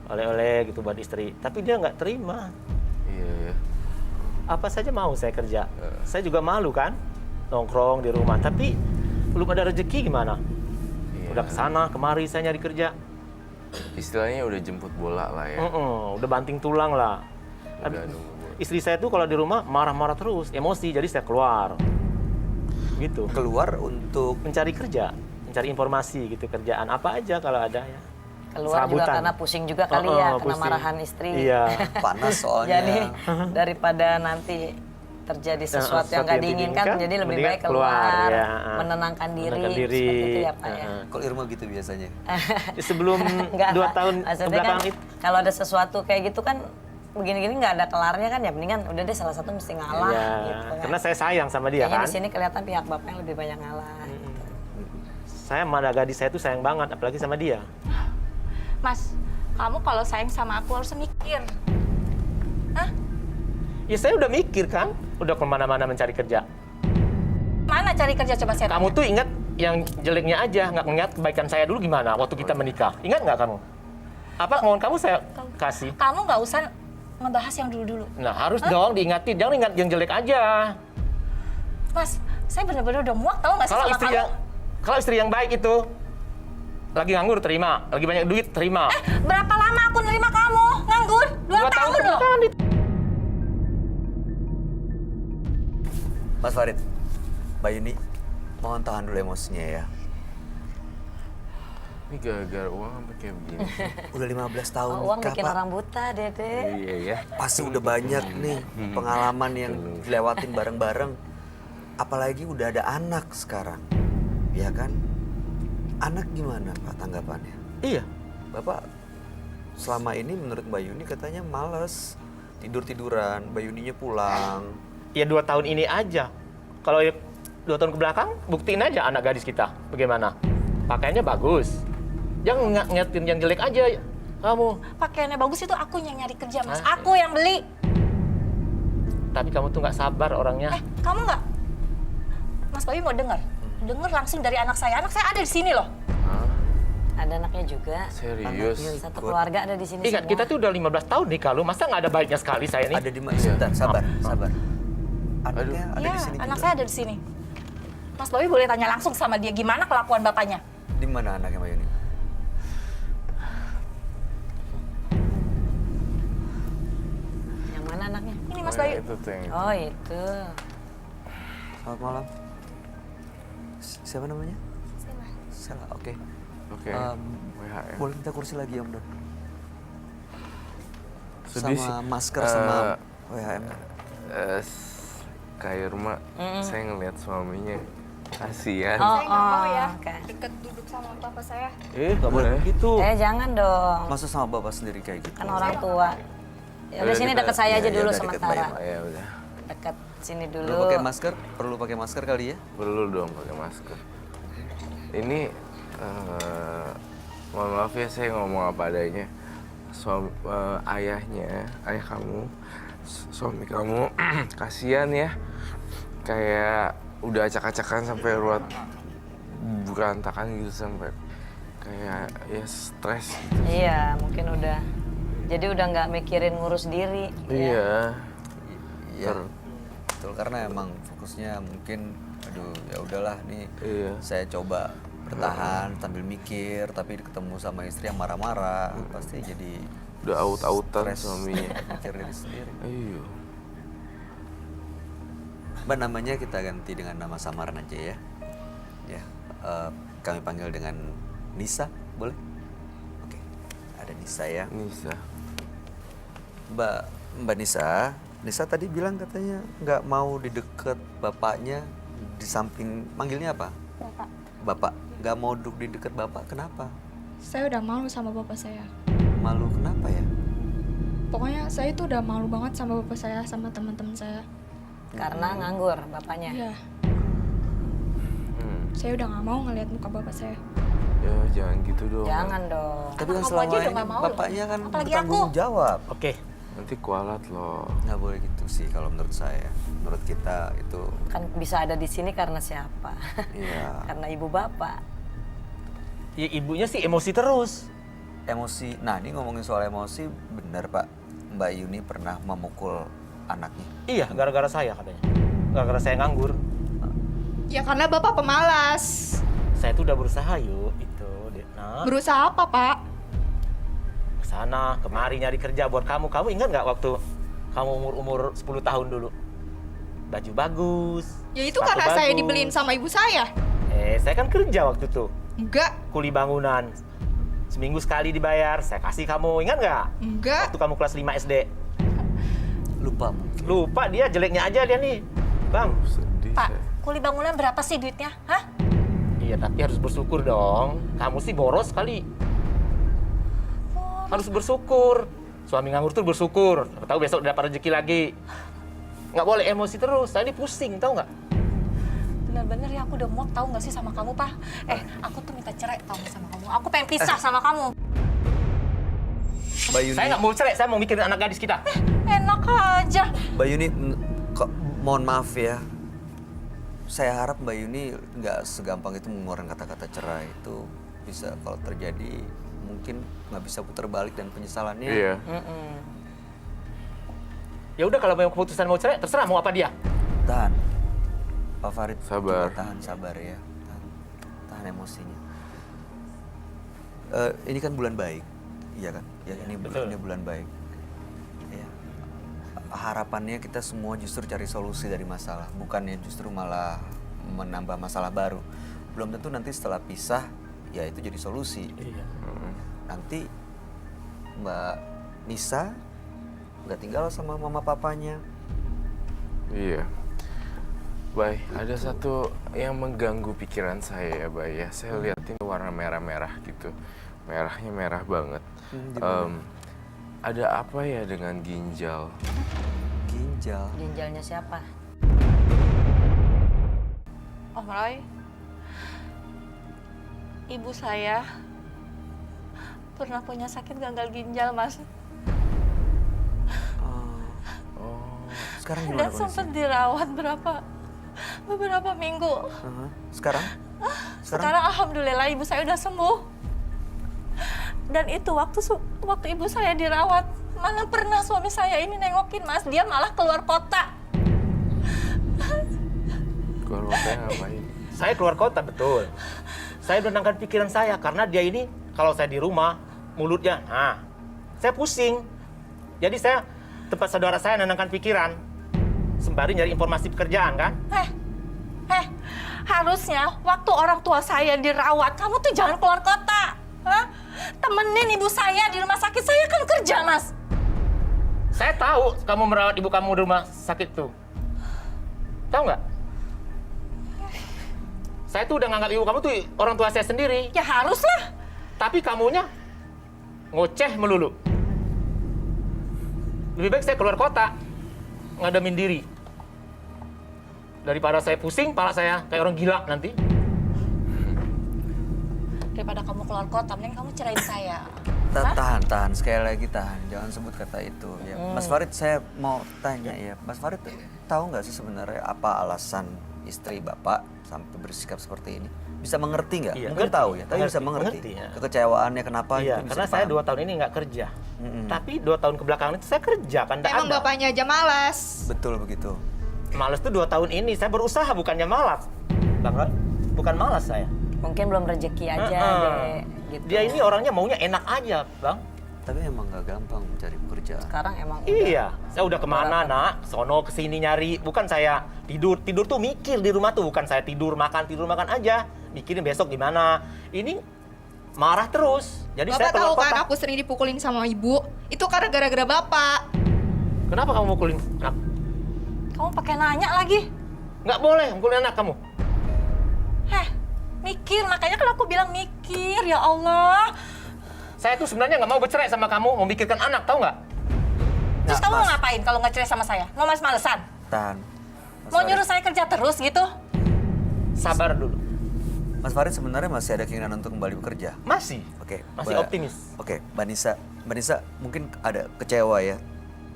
S8: Oleh-oleh gitu buat istri. Tapi dia nggak terima.
S7: Iya.
S8: Apa saja mau saya kerja. Saya juga malu kan, nongkrong di rumah. Tapi belum ada rezeki gimana?
S7: Iya.
S8: Udah kesana, kemari saya nyari kerja.
S7: Istilahnya udah jemput bola lah ya.
S8: Udah banting tulang lah.
S7: Udah nunggu bola.
S8: Istri saya tuh kalau di rumah marah-marah terus, emosi. Jadi saya keluar. Gitu.
S1: Keluar untuk
S8: Mencari kerja, mencari informasi gitu, kerjaan apa aja kalau ada ya.
S2: Keluar juga
S8: Serabutan.
S2: karena pusing juga kali ya, kena
S8: pusing.
S2: marahan istri.
S8: Iya.
S1: panas soalnya.
S2: Jadi daripada nanti terjadi sesuatu yang nggak diinginkan, jadi lebih
S8: mendingan
S2: baik keluar,
S8: ya.
S2: menenangkan diri,
S8: Menenangkan diri.
S2: seperti itu ya Pak ya.
S1: Kalau Irma gitu biasanya.
S8: Sebelum
S2: Nggak,
S8: 2
S2: Pak.
S8: tahun
S2: Maksudnya
S8: kebelakang
S2: kan,
S8: itu.
S2: kalau ada sesuatu kayak gitu kan begini-gini nggak ada kelarnya kan ya, mendingan udah deh salah satu mesti ngalah
S8: Iya,
S2: gitu kan.
S8: karena saya sayang sama dia
S2: Kayaknya
S8: kan.
S2: di sini kelihatan pihak bapak yang lebih banyak ngalah. Gitu.
S8: Saya sama anak gadis saya tuh sayang banget, apalagi sama dia.
S3: Mas, kamu kalau sayang sama aku harus mikir. Hah?
S8: Ya saya udah mikir kan, udah kemana-mana mencari kerja.
S3: Mana cari kerja coba saya
S8: Kamu
S3: tanya.
S8: tuh ingat yang jeleknya aja, nggak ingat kebaikan saya dulu gimana waktu kita menikah. Ingat nggak kamu? Apa kemauan kamu saya kasih?
S3: Kamu nggak usah ngebahas yang dulu-dulu.
S8: Nah harus dong diingatin, jangan ingat yang jelek aja.
S3: Mas, saya bener-bener udah muak tau nggak sih
S8: Kalau
S3: sama
S8: istri
S3: kamu?
S8: kalau istri yang baik itu lagi nganggur terima, lagi banyak duit terima.
S3: Berapa lama aku nerima kamu nganggur? 2 tahun loh.
S8: kebelakang itu.
S1: Mas Farid, Mbak Yuni, mohon tahan dulu emosinya ya.
S7: Ini gara-gara uang sampai kayak begini.
S1: Udah 15 tahun
S2: Oh, uang
S1: nikah,
S2: bikin
S1: Pak.
S2: orang buta, Dede.
S7: Iya ya.
S1: Pasti udah banyak nih pengalaman yang dilewatin bareng-bareng. Apalagi udah ada anak sekarang, ya kan? Anak gimana Pak tanggapannya?
S8: Iya.
S1: Bapak selama ini menurut Mbak Yuni katanya males tidur-tiduran, Mbak Yuninya pulang.
S8: Ya 2 tahun ini aja. Kalau 2 tahun ke belakang, buktiin aja anak gadis kita bagaimana. Pakaiannya bagus. Jangan ngingetin yang jelek aja kamu.
S3: Pakaiannya bagus itu aku yang nyari kerja, Mas.
S8: Hah?
S3: Aku yang beli.
S8: Tapi kamu tuh nggak sabar orangnya.
S3: Kamu nggak? Mas Bayu mau dengar? Dengar langsung dari anak saya. Anak saya ada di sini loh.
S2: Ada anaknya juga.
S7: Serius?
S2: Satu keluarga ada di sini
S8: Ingat,
S2: semua.
S8: kita tuh udah 15 tahun nih kalau masa nggak ada baiknya sekali saya nih.
S1: Ada di mana? Sebentar, sabar, sabar. Anaknya ada
S3: Iya,
S1: di sini
S3: anak
S1: juga.
S3: saya ada di sini. Mas Boy boleh tanya langsung sama dia gimana kelakuan bapaknya.
S1: Di mana anaknya Mbak Yuni?
S2: Yang mana anaknya?
S3: Ini Mas Bayu.
S7: Itu tuh yang
S2: Oh itu.
S1: Selamat malam. Siapa namanya? Sela. Oke.
S7: Oke.
S1: Em,
S7: WHM.
S1: Boleh minta kursi lagi Om Don?
S7: Sedih
S1: Sama
S7: sih.
S1: masker sama WHM.
S7: Kayak rumah, saya ngeliat suaminya. Kasihan.
S2: Oh,
S3: Saya nggak mau ya
S2: oke.
S3: deket duduk sama bapak saya.
S8: Nggak boleh begitu.
S2: Jangan dong.
S1: Masa sama bapak sendiri kayak gitu?
S2: Kan orang tua. Ya udah
S7: Udah,
S2: sini
S7: kita-
S2: dekat saya aja
S1: ya
S2: dulu
S1: udah, deket
S2: sementara.
S1: Mbak
S7: Ya udah.
S2: Dekat sini
S1: Perlu
S2: dulu.
S1: pakai masker? Perlu pakai masker kali ya?
S7: Perlu dong pakai masker. Ini mohon maaf ya saya ngomong apa adanya. Ayahnya, ayah kamu, suami kamu, kasihan ya. Kayak udah acak-acakan sampai ruwet berantakan gitu sampai kayak ya stres gitu.
S2: Iya, mungkin udah. Jadi udah nggak mikirin ngurus diri.
S7: Iya.
S1: Iya. Betul, karena emang fokusnya mungkin, aduh ya udahlah nih.
S7: Iya.
S1: Saya coba bertahan sambil mikir, tapi ketemu sama istri yang marah-marah, pasti jadi
S7: Udah aut-autan
S1: stres,
S7: suaminya.
S1: mikir diri sendiri.
S7: Iya.
S1: Mbak, namanya kita ganti dengan nama samaran aja ya. Ya, kami panggil dengan Nisa, boleh? Oke, ada Nisa ya.
S7: Nisa.
S1: Mbak Nisa, Nisa tadi bilang katanya nggak mau di deket bapaknya, di samping, manggilnya apa?
S9: Bapak,
S1: Bapak, nggak mau duduk di deket bapak, kenapa?
S9: saya udah malu sama bapak saya.
S1: Malu kenapa ya?
S9: Pokoknya saya itu udah malu banget sama bapak saya, sama teman-teman saya.
S2: Karena nganggur bapaknya.
S9: Iya,
S7: Hmm.
S9: saya udah nggak mau ngelihat muka bapak saya.
S7: Ya jangan gitu dong.
S2: Jangan dong.
S1: Tapi kan
S3: kamu
S1: selama
S3: aja udah
S1: ini
S3: nggak mau loh.
S1: bapaknya kan
S3: Apalagi
S1: bertanggung
S3: aku.
S1: jawab.
S8: Oke.
S7: Nanti kualat loh.
S1: Nggak boleh gitu sih kalau menurut saya. Menurut kita itu,
S2: Kan bisa ada di sini karena siapa?
S1: iya,
S2: Karena ibu bapak.
S8: Ya ibunya sih emosi terus.
S1: emosi. Nah, ini ngomongin soal emosi, benar Pak. Mbak Yuni pernah memukul anaknya.
S8: Iya, gara-gara saya katanya. Gara-gara saya nganggur.
S9: Ya karena bapak pemalas.
S8: Saya tuh udah berusaha yuk itu, Nah,
S9: Berusaha apa, Pak?
S8: kesana kemari nyari kerja buat kamu. Kamu ingat nggak waktu kamu umur 10 tahun dulu? Baju bagus.
S9: Ya itu
S8: sepatu
S9: karena saya
S8: bagus.
S9: dibeliin sama ibu saya.
S8: Saya kan kerja waktu itu.
S9: Enggak,
S8: Kuli bangunan. Seminggu sekali dibayar. Saya kasih kamu, ingat nggak?
S9: enggak.
S8: Waktu kamu kelas 5 SD.
S1: Lupa mungkin.
S8: Lupa dia, jeleknya aja dia nih. Bang.
S7: Sedih
S3: Pak,
S7: saya.
S3: kuli bangunan berapa sih duitnya? Hah?
S8: Iya, tapi harus bersyukur dong. Kamu sih boros kali. Harus bersyukur. Suami nganggur tuh bersyukur. Tahu besok dapat rezeki lagi. Nggak boleh emosi terus. Saya ini pusing, tahu nggak?
S3: Bener-bener ya aku udah muak tahu nggak sih sama kamu, Pak? Aku tuh minta cerai tahu nggak sama kamu. Aku pengen pisah sama kamu.
S1: Mbak Yuni,
S8: Saya nggak mau cerai, saya mau mikirin anak gadis kita.
S3: Enak aja.
S1: Mbak Yuni, kok mohon maaf ya. Saya harap Mbak Yuni nggak segampang itu mengeluarkan kata-kata cerai. Itu bisa kalau terjadi mungkin nggak bisa putar balik dan penyesalannya.
S7: Iya.
S8: Ya udah kalau memang keputusan mau cerai, terserah mau apa dia.
S1: Tahan, Pak Farid.
S7: Sabar.
S1: Coba tahan, sabar ya. Tahan emosinya. Ini kan bulan baik, iya kan? Ya, ini
S8: betul.
S1: bulan baik. Ya. Harapannya kita semua justru cari solusi dari masalah, bukannya justru malah menambah masalah baru. Belum tentu nanti setelah pisah, ya itu jadi solusi.
S8: Iya.
S1: Nanti Mbak Nisa nggak tinggal sama mama papanya.
S7: Iya. Bay, ada satu yang mengganggu pikiran saya ya, Bay ya. Saya lihat ini warna merah-merah gitu. Merahnya merah banget. Ada apa ya dengan ginjal?
S1: Ginjal.
S2: Ginjalnya siapa?
S3: Om Roy, ibu saya pernah punya sakit gagal ginjal, Mas.
S1: Oh, sekarang gimana
S3: Dan
S1: kondisinya?
S3: sempat dirawat beberapa minggu.
S1: Sekarang?
S3: Sekarang alhamdulillah ibu saya udah sembuh. Dan itu waktu ibu saya dirawat, mana pernah suami saya ini nengokin, Mas. Dia malah keluar kota.
S7: Keluar kotanya ngapain?
S8: Saya keluar kota, betul. Saya menenangkan pikiran saya, karena dia ini, kalau saya di rumah, mulutnya, saya pusing. Jadi saya, tempat saudara saya menenangkan pikiran. Sembari nyari informasi pekerjaan, kan?
S3: Harusnya waktu orang tua saya dirawat, kamu tuh jangan keluar kota. Hah? Temenin ibu saya di rumah sakit, saya kan kerja, Mas.
S8: Saya tahu kamu merawat ibu kamu di rumah sakit tuh. Tahu nggak? Saya tuh udah nganggap ibu kamu tuh orang tua saya sendiri.
S3: Ya haruslah.
S8: Tapi kamunya ngoceh melulu. Lebih baik saya keluar kota, ngademin diri. Daripada saya pusing, pala saya kayak orang gila nanti.
S3: Daripada kamu keluar kota, mending kamu cerain saya.
S1: Tahan, sekali lagi tahan. Jangan sebut kata itu. Ya, Mas Farid, saya mau tanya ya. Mas Farid tahu nggak sih sebenarnya apa alasan istri Bapak sampai bersikap seperti ini? Bisa mengerti nggak?
S8: Iya,
S1: Mungkin
S8: ngerti.
S1: tahu ya, tapi bisa mengerti.
S8: Mengerti, ya.
S1: Kekecewaannya kenapa?
S8: Iya,
S1: itu bisa
S8: karena saya
S1: dipahami.
S8: 2 tahun ini nggak kerja. Tapi 2 tahun kebelakangan itu saya kerja, kan nggak
S9: Emang
S8: ada.
S9: bapaknya aja malas.
S1: Betul begitu.
S8: Males tuh 2 tahun ini, saya berusaha bukannya malas. Bang, bukan malas saya.
S2: Mungkin belum rezeki aja deh. Gitu.
S8: Dia ini orangnya maunya enak aja, Bang.
S1: Tapi emang nggak gampang mencari pekerjaan.
S2: Sekarang emang
S8: Iya, saya udah kemana, Nak? Sono kesini nyari. Bukan saya tidur tuh mikir di rumah tuh. Bukan saya tidur makan aja. Mikirin besok gimana. Ini marah terus. Jadi saya
S9: Bapak
S8: keluar
S9: tahu kan
S8: kota.
S9: aku sering dipukulin sama ibu? Itu karena gara-gara bapak.
S8: Kenapa kamu mukulin anak?
S3: Kamu pakai nanya lagi.
S8: Nggak boleh mukulin anak kamu.
S3: Mikir, makanya kan aku bilang mikir, ya Allah.
S8: Saya tuh sebenarnya nggak mau bercerai sama kamu, mau memikirkan anak, tahu nggak?
S3: Terus
S1: Nah,
S3: kamu mau
S1: Mas.
S3: ngapain kalau nggak cerai sama saya? Mau males-malesan?
S1: Tahan. Mas
S3: Mau
S1: Farid.
S3: nyuruh saya kerja terus gitu?
S8: Sabar dulu.
S1: Mas Farid sebenarnya masih ada keinginan untuk kembali bekerja.
S8: Masih.
S1: Oke.
S8: Masih optimis.
S1: Oke, Mbak Nisa mungkin ada kecewa ya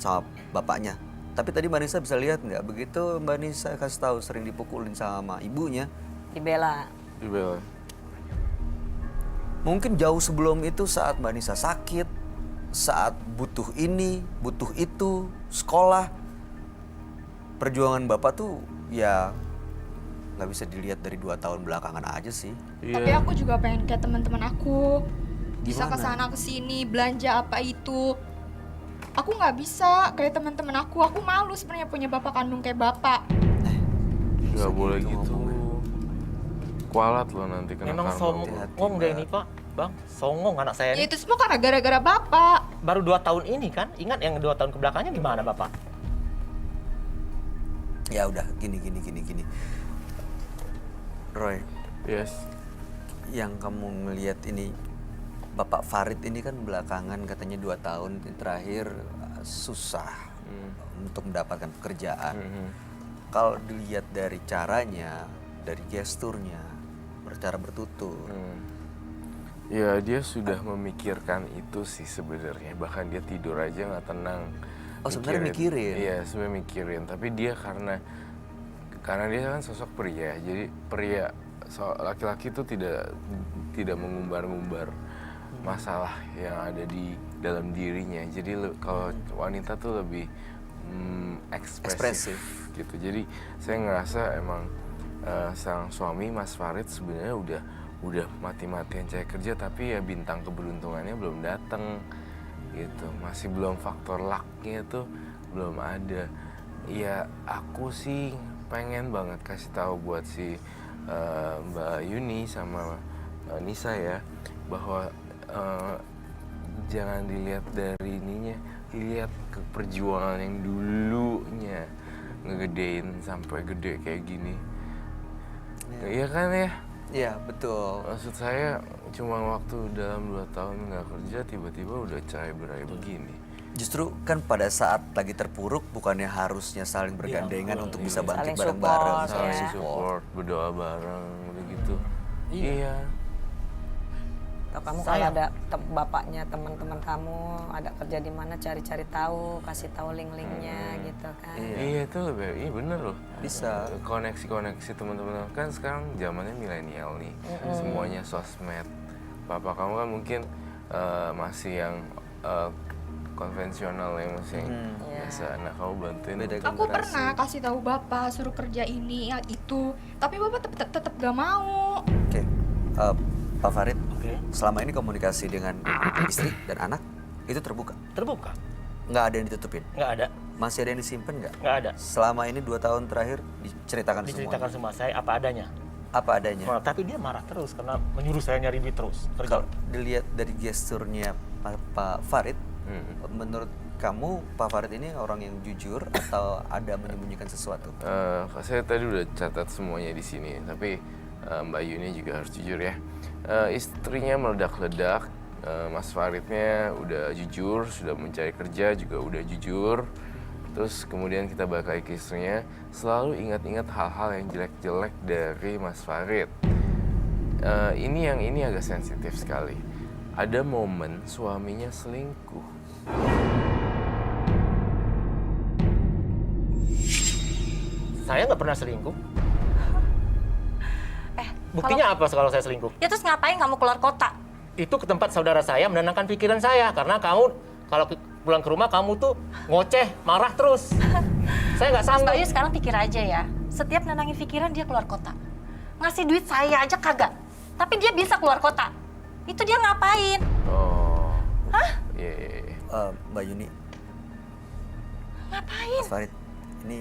S1: sama bapaknya. Tapi tadi Mbak Nisa bisa lihat nggak begitu Mbak Nisa kasih tahu sering dipukulin sama ibunya.
S2: dibela.
S7: Dibela.
S1: Mungkin jauh sebelum itu saat Mbak Nisa sakit, saat butuh ini, butuh itu, sekolah. Perjuangan Bapak tuh ya nggak bisa dilihat dari 2 tahun belakangan aja sih.
S9: Tapi aku juga pengen kayak teman-teman aku. Bisa
S1: Gimana?
S9: kesana kesini belanja apa itu. Aku nggak bisa kayak teman-teman aku. Aku malu sebenarnya punya bapak kandung kayak bapak.
S7: Nggak boleh
S1: gitu
S7: gitu.
S1: ngomongnya.
S7: Kualat loh nanti kena
S8: Memang
S7: karma.
S8: songong deh ini, Pak. Bang, songong anak saya
S9: Ya
S8: ini.
S9: itu semua karena gara-gara bapak.
S8: Baru 2 tahun ini kan. Ingat yang 2 tahun kebelakangnya gimana, Bapak?
S1: Ya udah gini. Roy,
S7: Yes.
S1: yang kamu ngelihat ini Bapak Farid ini kan belakangan katanya 2 tahun terakhir susah untuk mendapatkan pekerjaan. Kalau dilihat dari caranya, dari gesturnya, cara bertutur,
S7: Ya dia sudah memikirkan itu sih sebenarnya. Bahkan dia tidur aja nggak tenang.
S1: Oh, sebenarnya mikirin?
S7: Iya sebenarnya mikirin. Tapi dia karena dia kan sosok pria. Jadi pria laki-laki itu tidak mengumbar-ngumbar masalah yang ada di dalam dirinya. Jadi kalau wanita tuh lebih ekspresif gitu. Jadi saya ngerasa emang sang suami Mas Farid sebenarnya udah mati-matian cari kerja, tapi ya bintang keberuntungannya belum datang gitu. Masih belum faktor lucknya tuh belum ada. Ya aku sih pengen banget kasih tahu buat si Mbak Yuni sama Nisa ya, bahwa jangan dilihat dari ininya, lihat ke perjuangan yang dulunya ngegedein sampai gede kayak gini. Iya kan ya?
S1: Iya betul.
S7: Maksud saya cuma waktu dalam 2 tahun nggak kerja tiba-tiba udah cerai-berai begini.
S1: Justru kan pada saat lagi terpuruk bukannya harusnya saling bergandengan untuk bisa bangkit
S2: Saling
S1: bareng-bareng,
S2: support,
S1: saling
S2: ya.
S1: support.
S7: Berdoa bareng begitu. Iya.
S2: Atau kamu kalau ada bapaknya teman-teman kamu ada kerja di mana cari-cari tahu, kasih tahu link-linknya gitu kan.
S7: Iya itu lebih, iya bener loh.
S1: Bisa.
S7: Koneksi teman-teman kan sekarang zamannya milenial nih, semuanya sosmed. Papa kamu kan mungkin masih yang konvensional ya Mas yang biasa anak kamu bantuin.
S1: Beda
S9: Aku pernah kasih tahu bapak suruh kerja ini ya itu, tapi bapak tetap gak mau.
S1: Oke, Pak Farid,
S8: Oke.
S1: selama ini komunikasi dengan istri dan anak itu terbuka?
S8: Terbuka?
S1: Nggak ada yang ditutupin?
S8: Nggak ada.
S1: Masih ada yang disimpan nggak?
S8: Nggak ada.
S1: Selama ini 2 tahun terakhir diceritakan,
S8: Diceritakan
S1: semua?
S8: semua, saya apa adanya.
S1: Apa adanya?
S8: Nah, tapi dia marah terus karena menyuruh saya nyari duit terus. Kerja.
S1: Kalau dilihat dari gesturnya Pak Farid, menurut kamu Pak Farid ini orang yang jujur atau ada menyembunyikan sesuatu?
S7: Saya tadi udah catat semuanya di sini, tapi Mbak Yuni juga harus jujur ya. Istrinya meledak-ledak, Mas Faridnya udah jujur, sudah mencari kerja juga udah jujur. Terus kemudian kita balik lagi ke istrinya, selalu ingat-ingat hal-hal yang jelek-jelek dari Mas Farid. Ini agak sensitif sekali. Ada momen suaminya selingkuh.
S8: Saya nggak pernah selingkuh. Buktinya apa kalau saya selingkuh?
S3: Ya terus ngapain kamu keluar kota?
S8: Itu ke tempat saudara saya menenangkan pikiran saya. Karena kamu, kalau pulang ke rumah kamu tuh ngoceh, marah terus. Saya nggak
S3: Mas
S8: sanggup.
S3: Bayu sekarang pikir aja ya, setiap nenangin pikiran dia keluar kota. Ngasih duit saya aja kagak, tapi dia bisa keluar kota. Itu dia ngapain?
S7: Oh.
S3: Hah?
S7: Iya.
S1: Mbak Yuni,
S3: Ngapain?
S1: Mas Farid, ini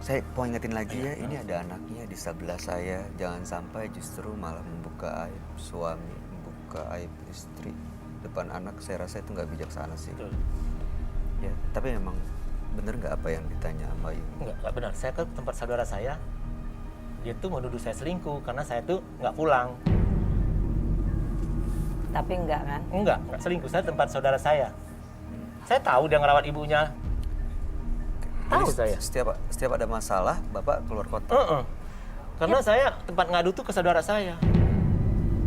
S1: saya mau ingetin lagi ya, ini ada anaknya di sebelah saya. Jangan sampai justru malah membuka aib suami, membuka aib istri depan anak. Saya rasa itu nggak bijaksana sih.
S8: Betul.
S1: Ya, tapi memang bener nggak apa yang ditanya Mbak Yuni?
S8: Nggak benar. Saya ke tempat saudara saya, dia tuh menuduh saya selingkuh karena saya tuh nggak pulang.
S2: Tapi enggak kan?
S8: Nggak selingkuh. Saya tempat saudara saya. Saya tahu dia ngerawat ibunya. Tahu
S1: Jadi
S8: saya.
S1: Setiap ada masalah, Bapak keluar kota.
S8: Karena saya tempat ngadu tuh ke saudara saya.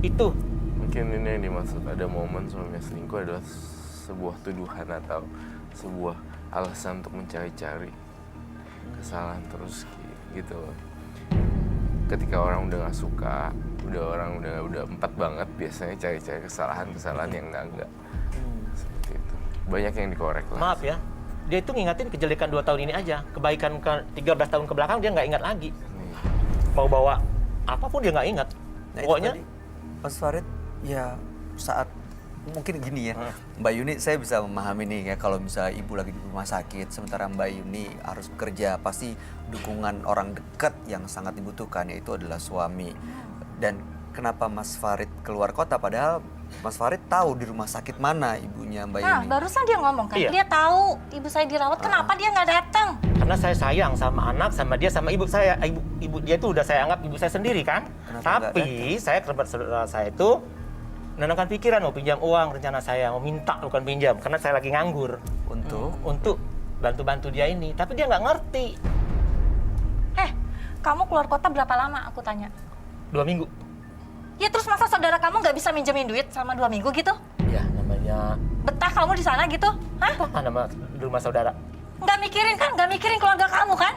S8: Itu.
S7: Mungkin ini yang dimaksud ada momen suaminya selingkuh adalah sebuah tuduhan atau sebuah alasan untuk mencari-cari kesalahan terus gitu loh. Ketika orang udah nggak suka, orang udah empat banget, biasanya cari-cari kesalahan yang enggak. Seperti itu. Banyak yang dikorek lah.
S8: Maaf ya, dia itu ngingatin kejelekan 2 tahun ini aja. Kebaikan 13 tahun ke belakang dia nggak ingat lagi. Mau bawa apapun dia nggak ingat.
S1: Nah,
S8: Pokoknya
S1: itu tadi, Mas Farid, ya saat mungkin gini ya, Mbak Yuni, saya bisa memahami nih ya kalau misalnya ibu lagi di rumah sakit, sementara Mbak Yuni harus bekerja, pasti dukungan orang dekat yang sangat dibutuhkan yaitu adalah suami. Dan kenapa Mas Farid keluar kota padahal Mas Farid tahu di rumah sakit mana ibunya Mbak
S3: Nah,
S1: Yuni?
S3: barusan dia ngomong kan,
S8: Iya.
S3: dia tahu ibu saya dirawat, kenapa dia nggak datang?
S8: karena saya sayang sama anak, sama dia, sama ibu saya. Ibu dia itu udah saya anggap ibu saya sendiri kan.
S1: Kenapa nggak
S8: Tapi saya ke tempat saudara saya itu menenangkan pikiran, mau pinjam uang, rencana saya mau minta bukan pinjam, karena saya lagi nganggur untuk bantu-bantu dia ini. Tapi dia nggak ngerti.
S3: Kamu keluar kota berapa lama? Aku tanya.
S8: 2 minggu.
S3: Ya terus masa saudara kamu nggak bisa minjemin duit selama 2 minggu gitu?
S8: Ya namanya
S3: Betah kamu di sana gitu? Hah?
S8: apa nama di rumah saudara?
S3: Nggak mikirin kan? Nggak mikirin keluarga kamu kan?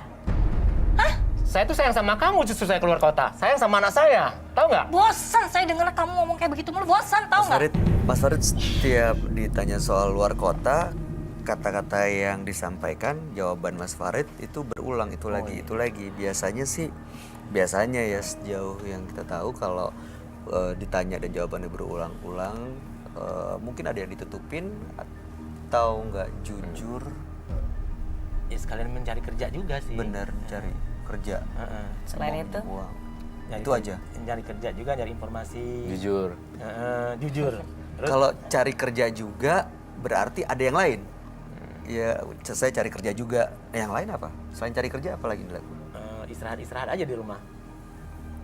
S8: Saya tuh sayang sama kamu, justru saya keluar kota. Sayang sama anak saya, tahu nggak?
S3: Bosan saya dengar kamu ngomong kayak begitu mulu. Bosan, tahu nggak?
S1: Mas Farid setiap ditanya soal luar kota, kata-kata yang disampaikan, jawaban Mas Farid itu berulang, itu lagi. Biasanya ya sejauh yang kita tahu kalau ditanya dan jawabannya berulang-ulang, mungkin ada yang ditutupin atau nggak jujur.
S8: Ya sekalian mencari kerja juga sih.
S1: Benar, cari kerja.
S2: Selain itu?
S1: Uang.
S8: Nyari
S1: Itu aja?
S8: Nyari kerja juga, nyari informasi.
S7: Jujur.
S8: Jujur. Terus
S1: Kalau cari kerja juga berarti ada yang lain. Ya, saya cari kerja juga. Yang lain apa? Selain cari kerja apa lagi dilakukan?
S8: istirahat aja di rumah.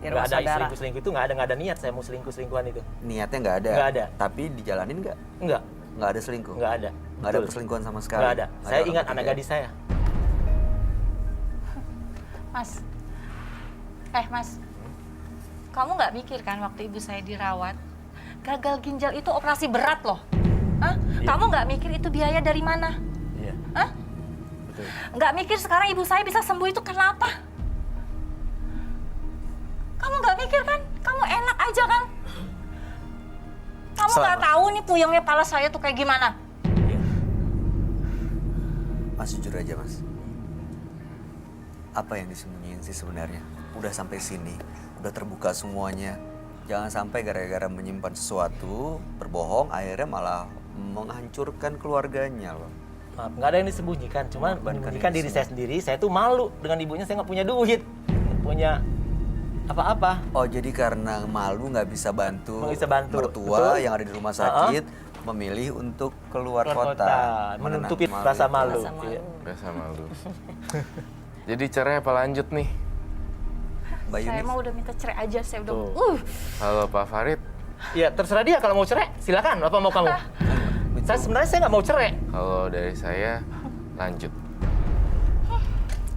S2: Di
S8: Nggak
S2: rumah
S8: ada
S2: saudara.
S8: selingkuh itu, nggak ada niat saya mau selingkuhan itu.
S1: Niatnya nggak ada.
S8: Nggak ada.
S1: Tapi dijalanin nggak?
S8: Enggak,
S1: Nggak ada selingkuh.
S8: nggak ada.
S1: Nggak ada
S8: Betul.
S1: perselingkuhan sama sekali.
S8: Nggak ada. Saya
S1: orang
S8: ingat
S1: ketiga.
S8: anak gadis saya.
S3: Mas, kamu nggak mikir kan waktu ibu saya dirawat, gagal ginjal itu operasi berat loh. Hah?
S8: Iya.
S3: Kamu nggak mikir itu biaya dari mana?
S8: Iya.
S3: Hah?
S8: Betul.
S3: Nggak mikir sekarang ibu saya bisa sembuh itu kenapa? Kamu nggak mikir kan? Kamu enak aja kan? Kamu nggak tahu nih puyengnya kepala saya tuh kayak gimana?
S1: Mas jujur aja Mas. Apa yang disembunyiin sih sebenarnya? Udah sampai sini, udah terbuka semuanya. Jangan sampai gara-gara menyimpan sesuatu, berbohong, akhirnya malah menghancurkan keluarganya loh.
S8: Maaf, nggak ada yang disembunyikan. Cuma
S1: Mengorbankan
S8: menyembunyikan
S1: diri
S8: diri saya sendiri. Saya tuh malu dengan ibunya. Saya nggak punya duit, nggak punya apa-apa.
S1: Oh jadi karena malu nggak bisa bantu,
S8: Nggak bisa bantu.
S1: mertua
S8: Betul.
S1: yang ada di rumah sakit, memilih untuk keluar
S8: Keluar
S1: kota.
S8: menutupi
S1: Malu
S8: rasa
S1: itu.
S8: malu.
S2: Rasa malu.
S8: Iya.
S7: Rasa malu. Jadi cerai apa lanjut nih?
S1: Mbak
S3: Saya
S1: Yuni,
S3: mah udah minta cerai aja, saya udah.
S8: Tuh.
S7: Halo Pak Farid.
S8: Ya terserah dia kalau mau cerai, silakan. Apa mau kamu? Sebenarnya saya nggak mau cerai.
S7: Kalau dari saya lanjut.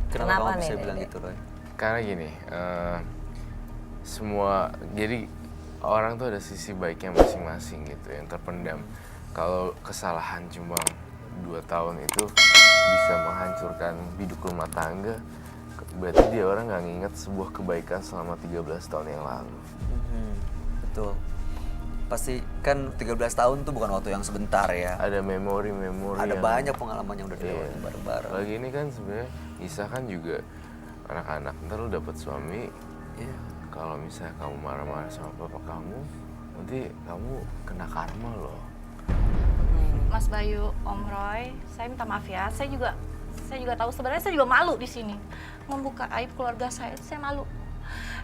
S1: kenapa
S2: Kenapa
S1: kamu
S2: nih,
S1: bisa
S2: Dede?
S1: bilang gitu Roy?
S7: Karena gini, jadi orang tuh ada sisi baiknya masing-masing gitu yang terpendam. Kalau kesalahan cuma 2 tahun itu bisa menghancurkan hidup rumah tangga, berarti dia orang nggak nginget sebuah kebaikan selama 13 tahun yang lalu.
S1: Betul. Pasti kan 13 tahun tuh bukan waktu yang sebentar ya.
S7: Ada memori-memori
S1: Ada
S7: yang-
S1: banyak pengalaman yang udah
S7: Iya.
S1: dilewatin bareng-bareng.
S7: Lagi ini kan sebenarnya Isa kan juga anak-anak, ntar lu dapet suami.
S1: Iya.
S7: Kalau misalnya kamu marah-marah sama bapak kamu, nanti kamu kena karma loh.
S3: Mas Bayu, Om Roy, saya minta maaf ya. Saya juga tahu sebenarnya saya juga malu di sini. Membuka aib keluarga saya itu saya malu.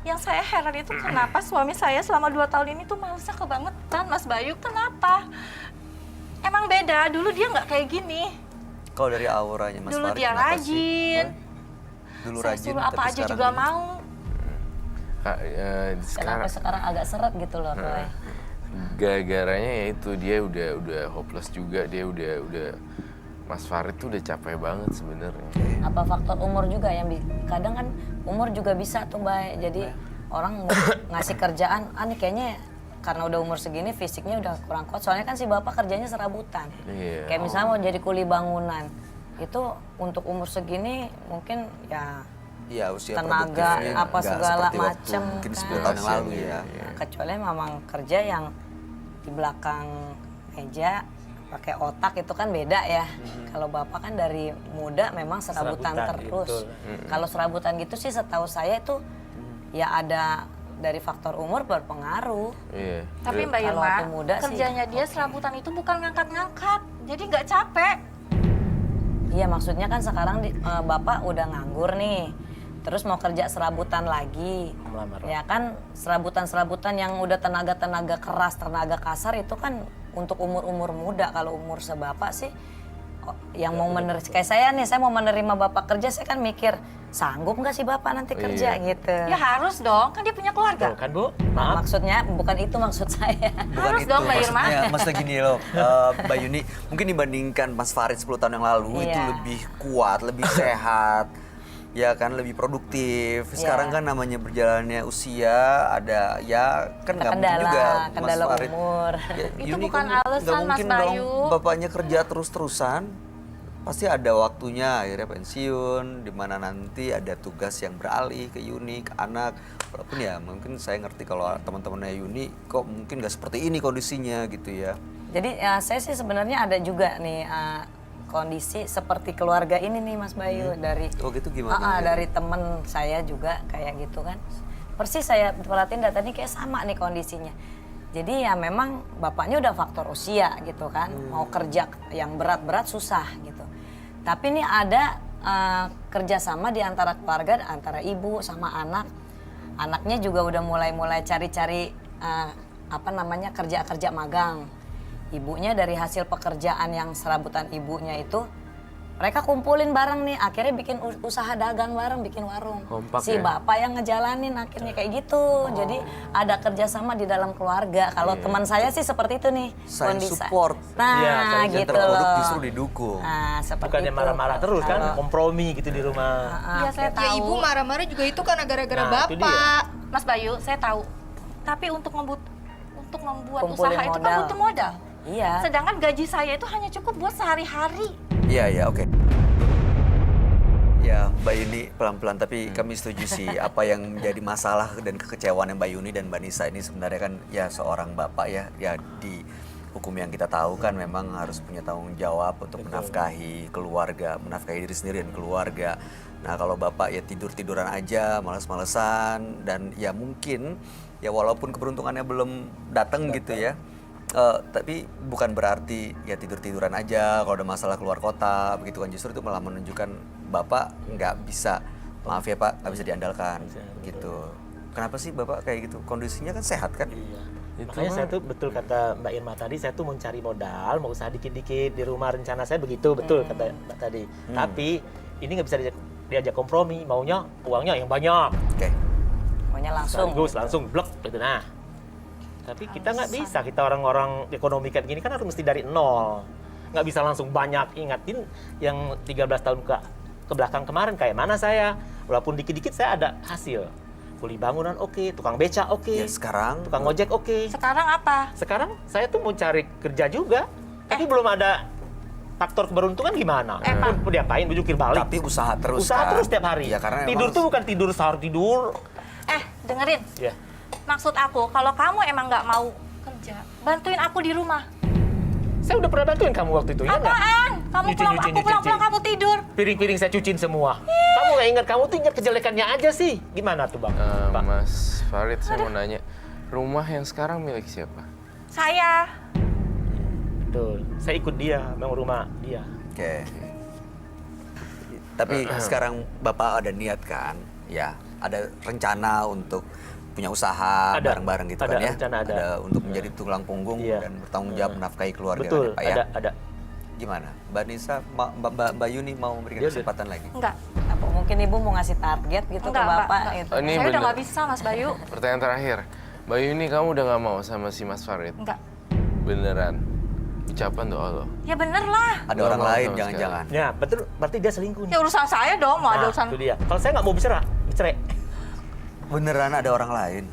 S3: Yang saya heran itu kenapa suami saya selama 2 tahun ini tuh malesnya kebangetan, Mas Bayu. Kenapa? Emang beda, dulu dia nggak kayak gini.
S1: Kalau dari auranya Mas
S3: Dulu
S1: Farid
S3: dia
S1: kenapa
S3: rajin.
S1: sih? Dulu
S3: Saya
S1: rajin
S3: suruh apa
S1: tapi
S3: aja
S1: sekarang
S3: juga
S1: ini-
S3: mau.
S7: Kak,
S2: Kenapa
S7: sekarang
S2: sekarang agak seret gitu loh, Roy?
S7: gara-garanya ya itu dia udah hopeless juga, dia udah Mas Farid tuh udah capek banget sebenarnya.
S2: Apa faktor umur juga yang kadang kan umur juga bisa tuh Bay. Jadi orang ngasih kerjaan, nih kayaknya karena udah umur segini fisiknya udah kurang kuat. Soalnya kan si bapak kerjanya serabutan.
S7: Iya.
S2: Kayak misalnya mau jadi kuli bangunan. Itu untuk umur segini mungkin ya
S1: Iya, usia
S2: tenaga
S1: produktifnya
S2: apa
S1: nggak
S2: segala
S1: seperti waktu
S2: macem
S1: mungkin
S2: kan.
S1: 10 tahun yang lalu ya.
S2: Nah, kecuali memang kerja yang di belakang meja pakai otak itu kan beda ya. Kalau bapak kan dari muda memang serabutan terus.
S8: betul.
S2: Kalau serabutan gitu sih setahu saya itu ya ada dari faktor umur berpengaruh.
S7: Iya.
S3: Tapi Mbak
S2: Kalau
S3: Irma,
S2: waktu muda sih,
S3: kerjanya dia serabutan itu bukan ngangkat-ngangkat. Jadi nggak capek.
S2: Iya maksudnya kan sekarang bapak udah nganggur nih. Terus mau kerja serabutan lagi.
S8: Melamar.
S2: Ya kan serabutan-serabutan yang udah tenaga-tenaga keras, tenaga kasar itu kan untuk umur-umur muda. Kalau umur sebapak sih yang mau menerima, kayak saya nih, saya mau menerima bapak kerja, saya kan mikir sanggup nggak sih bapak nanti kerja gitu.
S3: Ya harus dong, kan dia punya keluarga.
S8: Tuh kan Bu,
S2: Nah,
S8: maaf.
S2: maksudnya bukan itu maksud saya.
S1: Bukan
S3: Harus
S1: itu,
S3: dong, Mbak Irma.
S1: maksudnya gini loh, Mbak Yuni, mungkin dibandingkan Mas Farid 10 tahun yang lalu itu
S2: Iya.
S1: lebih kuat, lebih sehat, ya kan lebih produktif. Sekarang
S2: Iya.
S1: kan namanya berjalannya usia, ada ya kan nggak mungkin
S2: Kendala,
S1: juga Mas
S2: kendala
S1: Farid.
S2: umur.
S1: Ya,
S3: Itu
S1: Yuni
S3: bukan
S1: kan
S3: alasan,
S1: nggak
S3: Mas
S1: mungkin dong
S3: Bayu.
S1: bapaknya kerja terus-terusan. Pasti ada waktunya akhirnya pensiun, di mana nanti ada tugas yang beralih ke Yuni, ke anak. Walaupun ya mungkin saya ngerti kalau teman-temannya Yuni kok mungkin nggak seperti ini kondisinya gitu ya.
S2: Jadi ya, saya sih sebenarnya ada juga nih kondisi seperti keluarga ini nih Mas Bayu dari
S1: Oh gitu gimana?
S2: dari temen saya juga kayak gitu kan. Persis saya perhatiin data ini kayak sama nih kondisinya. Jadi ya memang bapaknya udah faktor usia gitu kan. Mau kerja yang berat-berat susah gitu. Tapi ini ada kerjasama di antara keluarga, antara ibu sama anak. Anaknya juga udah mulai cari-cari kerja-kerja magang. Ibunya dari hasil pekerjaan yang serabutan ibunya itu, mereka kumpulin bareng nih, akhirnya bikin usaha dagang bareng, bikin warung.
S7: Kompak
S2: Si
S7: ya?
S2: bapak yang ngejalanin akhirnya kayak gitu. Jadi ada kerjasama di dalam keluarga. Kalau teman saya sih seperti itu nih.
S1: Saling
S2: kondisi.
S1: support.
S2: Nah
S8: Iya, saling
S2: gitu
S1: terproduk
S2: loh.
S1: justru didukung.
S2: Nah seperti
S8: Bukannya
S2: itu.
S8: marah-marah terus kan,
S2: Kalau-
S8: kompromi gitu di rumah.
S3: Iya, saya
S9: Ya
S3: tahu.
S9: ibu marah-marah juga itu karena gara-gara
S8: Nah, itu dia.
S9: bapak.
S3: Mas Bayu, saya tahu. Tapi untuk membuat
S2: Kumpulin
S3: usaha itu kan
S2: modal.
S3: butuh modal.
S2: Iya.
S3: Sedangkan gaji saya itu hanya cukup buat sehari-hari.
S1: Iya, iya, oke. Ya, Mbak Yuni pelan-pelan, tapi kami setuju sih apa yang menjadi masalah dan kekecewaan Mbak Yuni dan Mbak Nisa ini sebenarnya kan ya seorang bapak ya di hukum yang kita tahu kan memang harus punya tanggung jawab untuk menafkahi keluarga, menafkahi diri sendiri dan keluarga. Nah kalau bapak ya tidur-tiduran aja, males-malesan dan ya mungkin ya walaupun keberuntungannya belum datang gitu ya. Tapi bukan berarti ya tidur-tiduran aja kalau ada masalah keluar kota begitu kan, justru itu malah menunjukkan bapak nggak bisa, maaf ya Pak, nggak bisa diandalkan gitu. Kenapa sih bapak kayak gitu? Kondisinya kan sehat kan?
S8: Iya. Makanya saya tuh betul kata Mbak Irma tadi, saya tuh mau cari modal, mau usaha dikit-dikit di rumah, rencana saya begitu, betul kata Mbak tadi. Tapi ini nggak bisa diajak kompromi, maunya uangnya yang banyak.
S1: Oke.
S2: Maunya langsung.
S8: Sekaligus langsung blok gitu nah. Tapi kita nggak bisa, kita orang-orang ekonomi kayak gini kan harus mesti dari nol. Nggak bisa langsung banyak. Ingatin yang 13 tahun ke belakang kemarin kayak mana saya. Walaupun dikit-dikit saya ada hasil. Kuli bangunan oke, tukang beca oke,
S1: Ya sekarang
S8: tukang ojek oke.
S3: Sekarang apa?
S8: Sekarang saya tuh mau cari kerja juga, tapi belum ada faktor keberuntungan gimana?
S3: Pak.
S8: Mau diapain? Bujukir balik.
S1: tapi usaha terus
S8: Usaha
S1: kan?
S8: terus setiap hari.
S1: Ya karena
S8: tidur
S1: emang
S8: tuh bukan tidur sahur tidur.
S3: Dengerin.
S8: Ya.
S3: Maksud aku, kalau kamu emang nggak mau kerja, bantuin aku di rumah.
S8: Saya udah pernah bantuin kamu waktu itu, ya nggak?
S3: Apaan? Kamu
S8: Nyuci.
S3: pulang kamu tidur.
S8: Piring-piring saya cuciin semua. Kamu nggak ingat, kamu tuh ingat kejelekannya aja sih. Gimana tuh Bang? Pak?
S7: Mas Farid, saya mau nanya, rumah yang sekarang milik siapa?
S3: Saya.
S8: Betul, saya ikut dia, memang rumah dia.
S1: Oke. Tapi sekarang Bapak ada niat kan? Ya, ada rencana untuk punya usaha
S8: Ada.
S1: bareng-bareng gitu
S8: Ada
S1: kan ya?
S8: rencana, ada.
S1: Untuk menjadi tulang punggung
S8: Iya.
S1: dan bertanggung jawab menafkahi keluarga
S8: Betul,
S1: kan ya, Pak ya?
S8: ada.
S1: Gimana? Mbak Nisa, Mbak Yuni mau memberikan
S8: Dia udah-
S1: kesempatan lagi?
S3: Enggak.
S2: Apa mungkin ibu mau ngasih target gitu
S3: Enggak,
S2: ke bapak
S3: enggak.
S2: gitu?
S7: Oh, ini
S3: Saya udah
S7: bener.
S3: nggak bisa, Mas Bayu.
S7: Pertanyaan terakhir, Mbak Yuni, kamu udah nggak mau sama si Mas Farid?
S3: Enggak.
S7: Beneran? Ucapan doa lo?
S3: Ya bener lah.
S1: Ada
S7: Nggak
S1: orang
S7: mau
S1: lain
S7: sama
S1: jangan-jangan?
S8: Ya, betul, berarti dia selingkuh.
S3: Ya urusan saya dong, mau ada
S8: Nah,
S3: urusan.
S8: itu dia. Kalau saya nggak mau bercerai.
S1: Beneran ada orang lain?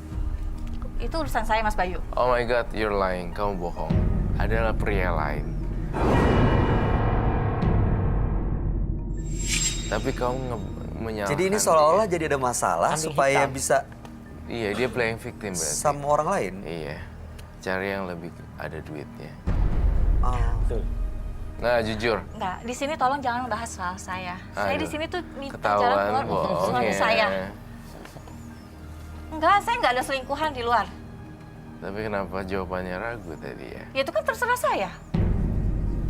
S3: Itu urusan saya, Mas Bayu.
S7: Oh my God, you're lying. Kamu bohong. Adalah pria lain. Tapi kamu menyalahkan
S1: Jadi ini
S7: dia.
S1: seolah-olah jadi ada masalah
S8: Kambing
S1: supaya
S8: hitam.
S1: bisa
S7: Iya, dia playing victim berarti.
S1: sama orang lain?
S7: Iya. Cari yang lebih ada duitnya.
S1: Oh.
S8: Betul.
S7: Nah, jujur.
S3: Enggak, di sini tolong jangan bahas soal saya. Saya di
S7: Aduh,
S3: sini tuh minta jalan
S7: Ketahuan
S3: keluar
S7: bohong
S3: suami
S7: ya.
S3: saya. Enggak, saya nggak ada selingkuhan di luar.
S7: Tapi kenapa jawabannya ragu tadi ya?
S3: Ya itu kan terserah saya.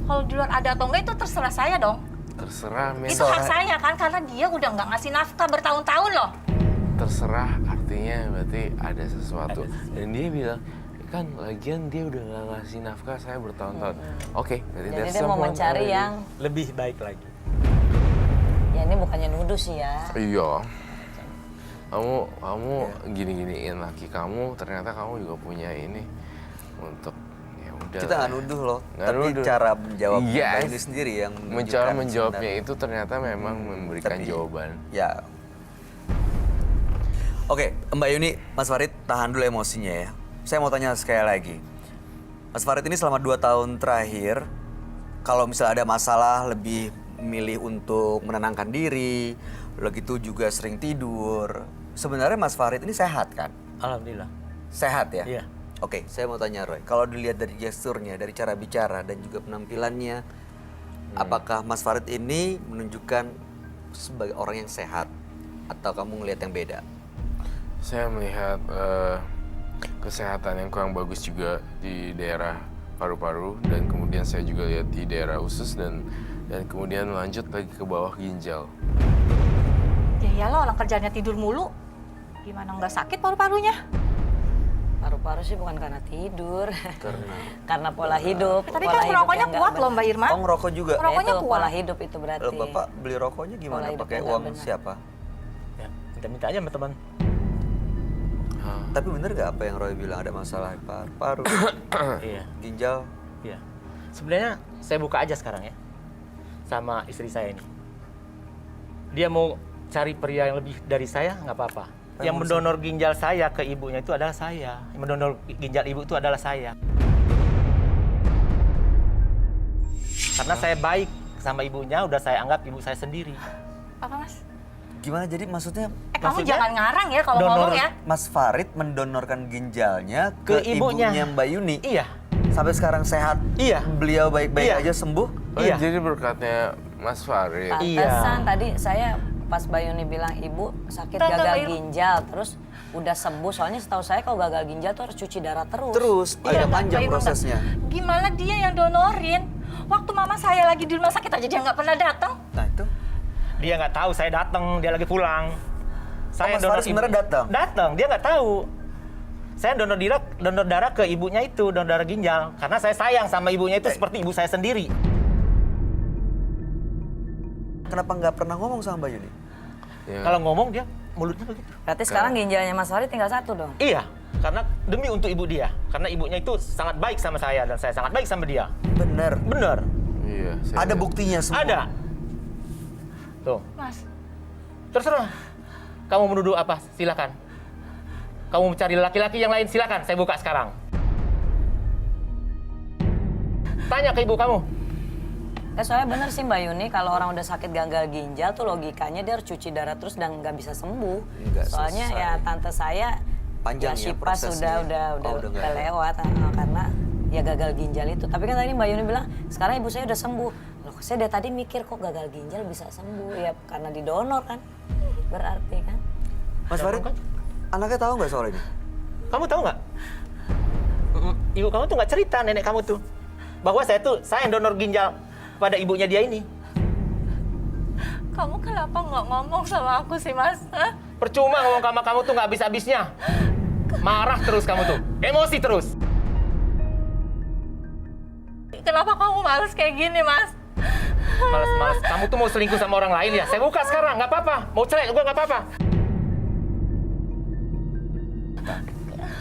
S3: Kalau di luar ada atau enggak itu terserah saya dong.
S7: Terserah, men.
S3: Itu hak saya kan, karena dia udah nggak ngasih nafkah bertahun-tahun loh.
S7: Terserah artinya berarti ada sesuatu. Dan dia bilang, kan lagian dia udah nggak ngasih nafkah saya bertahun-tahun. Oke, berarti
S2: Jadi
S7: that's
S2: dia mau
S7: someone
S2: mencari
S7: already.
S2: yang,
S8: Lebih baik lagi.
S2: ya ini bukannya nuduh sih ya.
S7: Iya. Kamu gini-giniin laki kamu, ternyata kamu juga punya ini untuk ya udah.
S1: Kita nggak nuduh loh,
S7: Nggak
S1: tapi
S7: nuduh.
S1: cara menjawab
S7: Yes.
S1: Mbak Yuni sendiri yang
S7: Cara
S1: menunjukkan
S7: menjawabnya
S1: sebenarnya.
S7: itu ternyata memang memberikan
S1: Tapi-
S7: jawaban.
S1: Ya. Oke, Mbak Yuni, Mas Farid tahan dulu emosinya ya. Saya mau tanya sekali lagi. Mas Farid ini selama 2 tahun terakhir, kalau misalnya ada masalah lebih milih untuk menenangkan diri, begitu juga sering tidur. Sebenarnya Mas Farid ini sehat kan?
S8: Alhamdulillah.
S1: Sehat ya?
S8: Iya.
S1: Oke, saya mau tanya Roy. Kalau dilihat dari gesturnya, dari cara bicara dan juga penampilannya, apakah Mas Farid ini menunjukkan sebagai orang yang sehat atau kamu ngelihat yang beda?
S7: Saya melihat kesehatan yang kurang bagus juga di daerah paru-paru, dan kemudian saya juga lihat di daerah usus, dan kemudian lanjut lagi ke bawah ginjal.
S3: Ya iyalah, orang kerjanya tidur mulu. Gimana nggak sakit paru-parunya?
S2: Paru-paru sih bukan karena tidur, karena pola hidup.
S3: Tapi
S2: Pola
S3: kan
S2: hidup
S3: rokoknya
S2: yang nggak
S3: kuat loh, Mbak Irma.
S1: Oh, ngerokok juga?
S2: benar.
S3: Rokoknya
S2: Itu
S3: kuat.
S2: pola hidup itu berarti.
S1: Lalu Bapak beli rokoknya
S2: Pola
S1: gimana?
S2: hidup
S1: Pakai
S2: yang
S1: uang
S2: nggak benar.
S1: siapa?
S8: Ya, minta-minta aja sama teman.
S1: Tapi bener gak apa yang Roy bilang ada masalah paru,
S8: Iya.
S1: ginjal?
S8: Iya. Sebenarnya saya buka aja sekarang ya. Sama istri saya ini. Dia mau cari pria yang lebih dari saya, nggak apa-apa. Yang mendonor ginjal saya ke ibunya itu adalah saya. Yang mendonor ginjal ibu itu adalah saya. Karena saya baik sama ibunya, udah saya anggap ibu saya sendiri.
S3: Apa, Mas?
S1: Gimana jadi maksudnya?
S3: Kamu
S8: Maksudnya?
S3: jangan ngarang ya kalau
S8: Donor.
S3: ngomong ya.
S1: Mas Farid mendonorkan ginjalnya
S8: Ke
S1: ke
S8: ibunya.
S1: ibunya Mbak Yuni.
S8: Iya.
S1: Sampai sekarang sehat.
S8: Iya.
S1: Beliau baik-baik
S8: Iya.
S1: aja sembuh.
S7: Oh,
S8: Iya.
S7: jadi berkatnya Mas Farid.
S2: Pantesan tadi saya pas Bayuni bilang ibu sakit
S3: Tante
S2: gagal
S3: Bayu.
S2: ginjal terus udah sembuh. Soalnya setahu saya kalau gagal ginjal tuh harus cuci darah terus.
S1: Terus
S3: Iya,
S1: agak panjang
S3: Mbak Irma,
S1: prosesnya.
S3: Gimana dia yang donorin? Waktu mama saya lagi di rumah sakit aja dia nggak pernah datang.
S1: Nah itu.
S8: Dia nggak tahu saya datang, dia lagi pulang. Saya
S1: Mas Farid sebenarnya datang?
S8: Datang, dia nggak tahu. Saya donor darah ke ibunya itu, donor darah ginjal. Karena saya sayang sama ibunya itu seperti ibu saya sendiri.
S1: Kenapa nggak pernah ngomong sama Mbak Yuni?
S7: Ya.
S8: Kalau ngomong dia mulutnya begitu.
S2: Berarti sekarang ginjalnya Mas Farid tinggal satu dong.
S8: Iya, karena demi untuk ibu dia. Karena ibunya itu sangat baik sama saya dan saya sangat baik sama dia.
S1: Bener.
S8: Benar.
S7: Iya.
S1: Ada buktinya semua.
S8: Ada. Tuh,
S3: Mas,
S8: terserah. Kamu menuduh apa? Silakan. Kamu mencari laki-laki yang lain, silakan. Saya buka sekarang. Tanya ke ibu kamu.
S2: Soalnya bener sih Mbak Yuni, kalau orang udah sakit gagal ginjal tuh logikanya dia harus cuci darah terus dan nggak bisa sembuh.
S1: Nggak
S2: Soalnya
S1: selesai.
S2: ya tante saya
S1: Panjang ya
S2: Syifa
S1: prosesnya.
S2: udah
S1: Oh, udah nggak ada.
S2: lewat karena ya gagal ginjal itu. Tapi kan tadi Mbak Yuni bilang sekarang ibu saya udah sembuh. Loh, saya dari tadi mikir kok gagal ginjal bisa sembuh ya karena didonor kan. Berarti kan.
S1: Mas Farid, anaknya tahu nggak soal ini?
S8: Kamu tahu nggak? Ibu kamu tuh nggak cerita, nenek kamu tuh. Bahwa saya yang donor ginjal pada ibunya dia ini.
S3: kamu kenapa nggak ngomong sama aku sih, Mas? Hah?
S8: Percuma ngomong sama kamu tuh nggak habis-habisnya. Marah terus kamu tuh, emosi terus.
S3: Kenapa kamu males kayak gini, Mas?
S8: Males-males, kamu tuh mau selingkuh sama orang lain ya? Saya buka sekarang, nggak apa-apa. Mau cerai juga nggak apa-apa.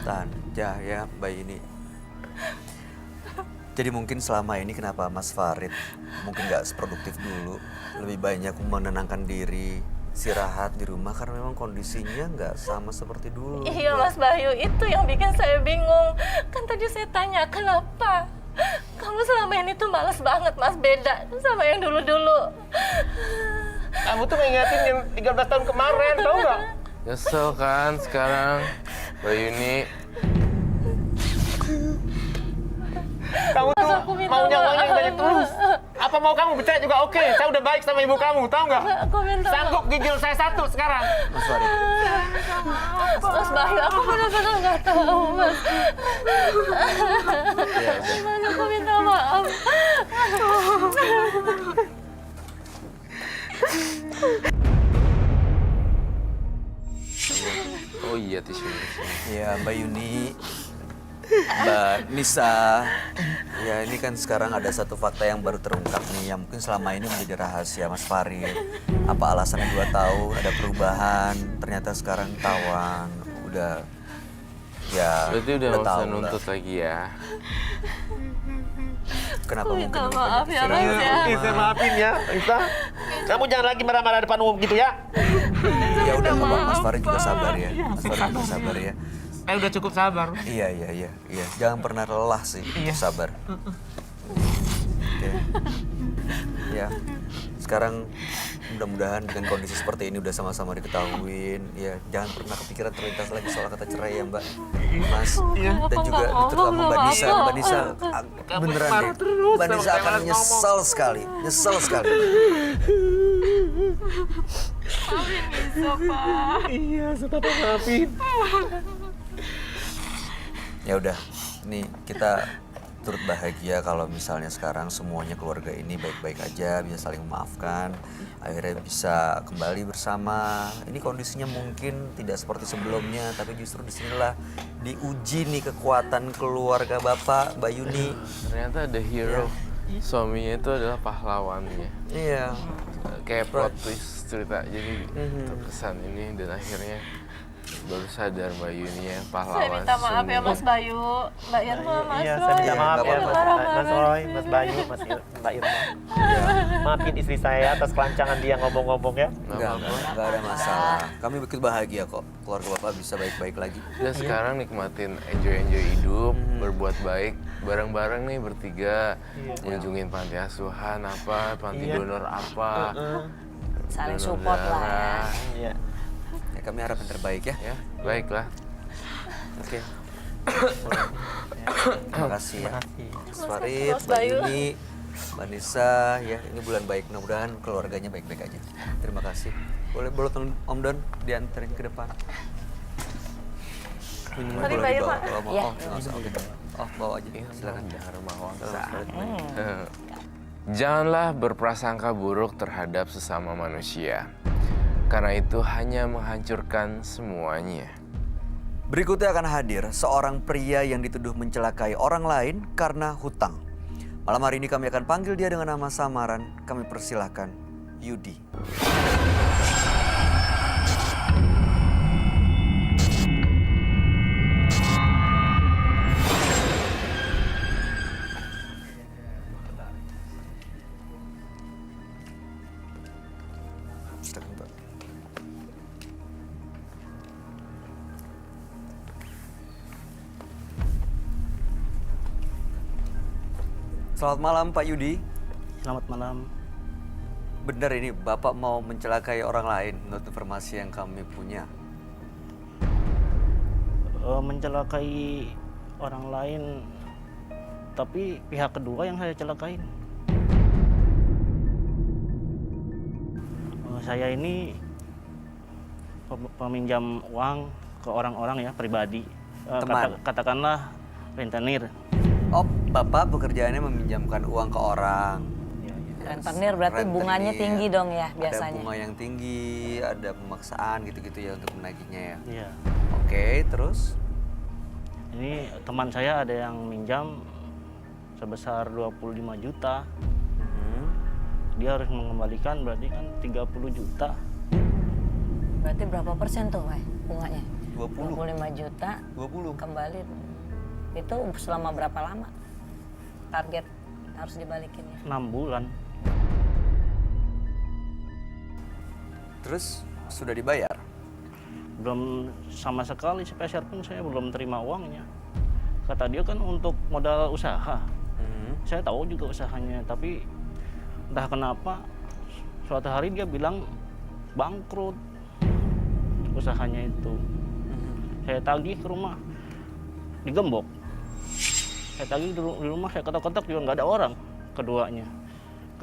S1: Tahan, ya Mbak Yuni. Jadi mungkin selama ini kenapa Mas Farid mungkin nggak seproduktif dulu, lebih banyak menenangkan diri, istirahat di rumah karena memang kondisinya nggak sama seperti dulu.
S3: Iya, Mas Bayu, itu yang bikin saya bingung. Kan tadi saya tanya, kenapa? Kamu selama ini tuh males banget, Mas. Beda sama yang dulu-dulu.
S8: Kamu tuh ngingetin yang 13 tahun kemarin, tau nggak?
S7: Nyesel kan sekarang, Mbak Yuni?
S8: Kamu tuh
S3: aku minta
S8: maunya
S3: maaf.
S8: uangnya dari tulus. Apa mau kamu bercerai juga oke? Saya udah baik sama ibu kamu, tau nggak?
S3: Aku minta
S8: Sanggup ginjal saya 1 sekarang.
S1: Mas Farid,
S3: Mas Bayu, aku benar-benar nggak tahu, Mas.
S1: ya udah.
S3: Mas, aku minta maaf.
S7: Oh iya, tisu.
S1: Ya Mbak Yuni, Mbak Nisa, ya ini kan sekarang ada satu fakta yang baru terungkap nih, yang mungkin selama ini menjadi rahasia Mas Farid. Apa alasannya 2 tahun, ada perubahan, ternyata sekarang tawang, udah, ya
S7: Berarti udah nggak usah
S1: tahu lah.
S7: nuntut lagi ya.
S1: Kenapa
S3: Aku
S1: mungkin
S3: minta
S1: lebih
S3: maaf
S1: banyak
S3: ya,
S1: istirahat?
S3: Mas ya.
S8: Oke, saya maafin ya, Isa. Kamu jangan lagi marah-marah depan umum gitu ya.
S1: Ya udah nggak apa-apa, Mas Farid juga sabar ya. Mas Farid juga sabar ya.
S8: Saya udah cukup sabar.
S1: Iya. Jangan pernah lelah sih, untuk sabar. Oke. Ya, sekarang mudah-mudahan dengan kondisi seperti ini udah sama-sama diketahuin. Ya, jangan pernah kepikiran terlintas lagi soal kata cerai ya Mbak. Mas, dan juga terutama Mbak Nisa. Mbak Nisa, beneran deh. Mbak Nisa akan nyesel sekali.
S8: Iya, saya maafin.
S1: Ya udah, nih kita turut bahagia kalau misalnya sekarang semuanya keluarga ini baik-baik aja, bisa saling memaafkan, akhirnya bisa kembali bersama. Ini kondisinya mungkin tidak seperti sebelumnya, tapi justru disinilah diuji nih kekuatan keluarga Bapak, Mbak Yuni.
S7: Ternyata the hero suaminya itu adalah pahlawannya.
S1: Iya.
S7: Kayak plot twist cerita, jadi terkesan ini dan akhirnya baru sadar Mbak Yuni yang pahlawan.
S3: Saya minta maaf ya,
S7: sesungguhnya.
S3: Mas Bayu. Mbak Irma, Mas
S8: Iya,
S3: Roy.
S8: saya minta maaf
S1: nggak
S8: ya,
S1: apa-apa.
S8: Mas Roy, Mas Bayu, Mbak Irma. Maafin istri saya atas kelancangan dia ngomong-ngomong ya.
S1: Enggak ada masalah. Kami begitu bahagia kok, keluarga Bapak bisa baik-baik lagi.
S7: Dan sekarang nikmatin enjoy hidup, berbuat baik bareng-bareng nih bertiga, kunjungin panti asuhan apa, panti
S8: Iya.
S7: donor apa.
S2: saling
S7: Donor
S2: support lah ya.
S7: darah.
S8: Iya.
S1: Ya, kami harap yang terbaik ya.
S7: Ya, baiklah.
S1: Oke. Terima kasih ya.
S8: Makasih.
S1: Mas Farid,
S3: Mas
S1: Mbak
S3: Bayu.
S1: Yuni, Mbak Nisa, ya ini bulan baik. Mudah-mudahan keluarganya baik-baik aja. Terima kasih. Boleh Om Don dianterin ke depan. Minuman
S3: Mari,
S1: boleh
S3: bayar,
S1: dibawa
S3: Pak.
S1: kalau mau.
S2: Iya.
S1: Oh, nggak usah. Oke. Oh, bawa aja. Silakan.
S7: Dharma Wangsa.
S1: Mas Farid, baik.
S7: Janganlah berprasangka buruk terhadap sesama manusia, karena itu hanya menghancurkan semuanya.
S1: Berikutnya akan hadir seorang pria yang dituduh mencelakai orang lain karena hutang. Malam hari ini kami akan panggil dia dengan nama samaran. Kami persilahkan Yudi. Silakan, Pak. Selamat malam Pak Yudi.
S8: Selamat malam.
S1: Benar ini Bapak mau mencelakai orang lain menurut informasi yang kami punya.
S10: Mencelakai orang lain, tapi pihak kedua yang saya celakain. Saya ini peminjam uang ke orang-orang ya, pribadi.
S1: Teman.
S10: Katakanlah rentenir.
S1: Oh, Bapak pekerjaannya meminjamkan uang ke orang.
S2: Rentenir berarti bunganya
S1: Rentenir.
S2: tinggi dong ya
S1: Ada
S2: biasanya.
S1: bunga yang tinggi, ada pemaksaan gitu-gitu ya untuk menaginya ya.
S10: Iya.
S1: Oke, terus?
S10: Ini teman saya ada yang minjam sebesar 25 juta. Dia harus mengembalikan berarti kan 30 juta.
S2: Berarti berapa persen tuh, Pak, bunganya?
S1: 20.
S2: 25 juta
S1: 20.
S2: kembali. Itu selama berapa lama target harus dibalikinnya?
S10: 6 bulan.
S1: Terus sudah dibayar?
S10: Belum sama sekali, sepeser pun saya belum terima uangnya. Kata dia kan untuk modal usaha. Saya tahu juga usahanya, tapi entah kenapa suatu hari dia bilang bangkrut usahanya itu. Saya tagih ke rumah, digembok. Saya tagih di rumah, saya ketok-ketok juga nggak ada orang, keduanya.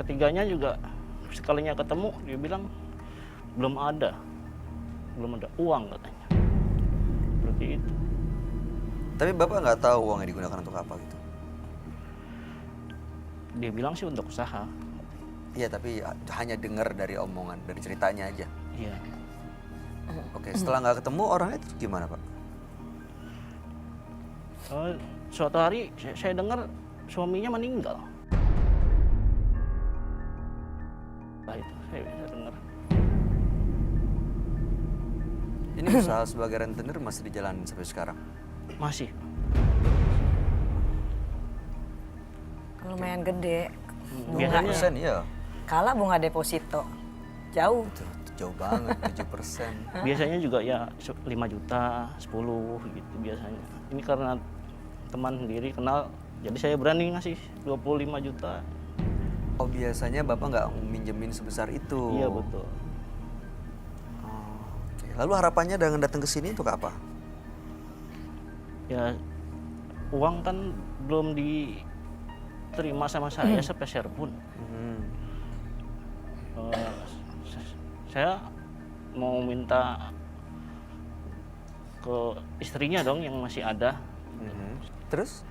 S10: Ketiganya juga sekalinya ketemu, dia bilang belum ada uang katanya. Seperti itu.
S1: Tapi Bapak nggak tahu uangnya digunakan untuk apa gitu?
S10: Dia bilang sih untuk usaha.
S1: Iya, tapi hanya dengar dari omongan, dari ceritanya aja.
S10: Iya.
S1: Oke, setelah nggak ketemu orangnya itu gimana Pak?
S10: Suatu hari saya dengar suaminya meninggal. Nah itu saya dengar.
S1: Ini usaha sebagai rentenir masih dijalanin sampai sekarang?
S10: Masih.
S2: Lumayan gede.
S10: Biasanya
S1: 7% ya?
S2: Kalah bunga deposito. Jauh.
S1: Jauh banget, 7%.
S10: biasanya juga ya 5 juta, 10 gitu biasanya. Ini karena teman sendiri kenal, jadi saya berani ngasih 25 juta.
S1: Oh, biasanya Bapak nggak minjemin sebesar itu?
S10: Iya betul.
S1: Oke. Lalu harapannya dengan datang ke sini untuk apa?
S10: Ya uang kan belum diterima sama saya sepeser pun. Saya mau minta ke istrinya dong yang masih ada.
S1: Terus?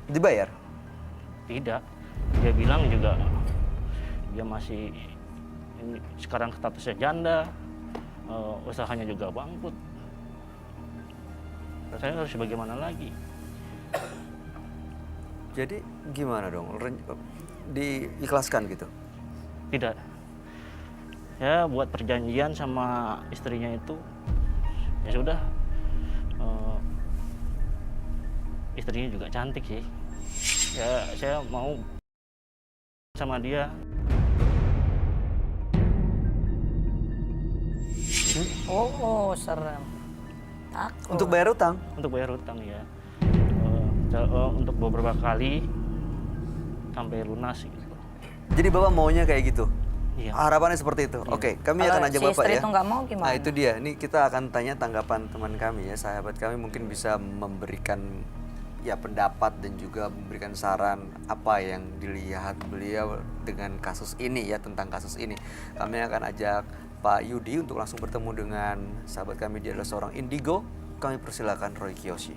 S1: Dibayar?
S10: Tidak. Dia bilang juga dia masih ini, sekarang statusnya janda, usahanya juga bangkrut. Saya harus bagaimana lagi?
S1: Jadi gimana dong? Diikhlaskan gitu?
S10: Tidak. Saya buat perjanjian sama istrinya itu, ya sudah. Istrinya juga cantik sih. Ya saya mau sama dia.
S2: Oh, serem. Takut.
S1: Untuk bayar utang?
S10: Untuk bayar utang ya. Untuk beberapa kali sampai lunas gitu.
S1: Jadi Bapak maunya kayak gitu?
S10: Iya.
S1: Harapannya seperti itu. Oke, kami
S2: Kalau
S1: akan ajak
S2: si
S1: Bapak
S2: istri
S1: ya.
S2: itu nggak mau gimana?
S1: Nah, itu dia. Ini kita akan tanya tanggapan teman kami ya, sahabat kami mungkin bisa memberikan ya pendapat dan juga memberikan saran apa yang dilihat beliau dengan kasus ini ya, tentang kasus ini. Kami akan ajak Pak Yudi untuk langsung bertemu dengan sahabat kami, dia adalah seorang indigo. Kami persilakan Roy Kiyoshi.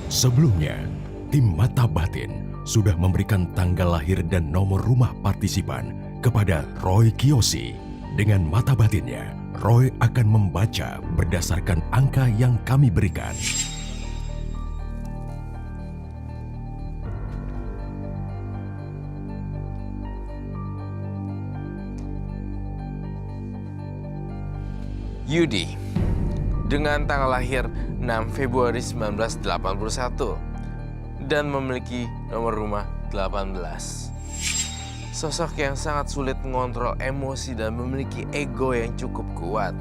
S6: Sebelumnya, tim Mata Batin sudah memberikan tanggal lahir dan nomor rumah partisipan kepada Roy Kiyoshi. Dengan mata batinnya, Roy akan membaca berdasarkan angka yang kami berikan.
S7: Yudi, dengan tanggal lahir 6 Februari 1981 dan memiliki nomor rumah 18. Sosok yang sangat sulit mengontrol emosi dan memiliki ego yang cukup kuat.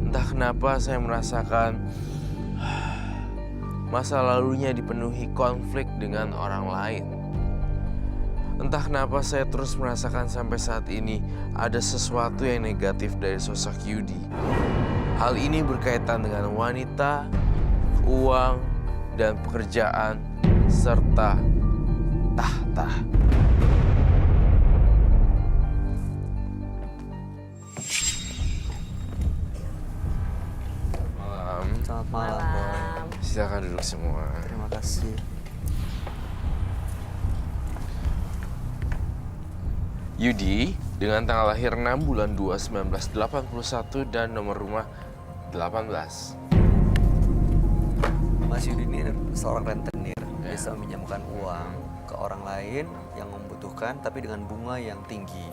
S7: Entah kenapa saya merasakan masa lalunya dipenuhi konflik dengan orang lain. Entah kenapa saya terus merasakan sampai saat ini ada sesuatu yang negatif dari sosok Yudi. Hal ini berkaitan dengan wanita, uang, dan pekerjaan, serta tahta. Malam.
S1: Selamat malam, Roy.
S2: Malam.
S7: Silakan duduk semua.
S1: Terima kasih.
S7: Yudi, dengan tanggal lahir 6 bulan 2 1981 dan nomor rumah 18.
S1: Mas Yudi ini seorang rentenir, biasa meminjamkan uang ke orang lain yang membutuhkan, tapi dengan bunga yang tinggi.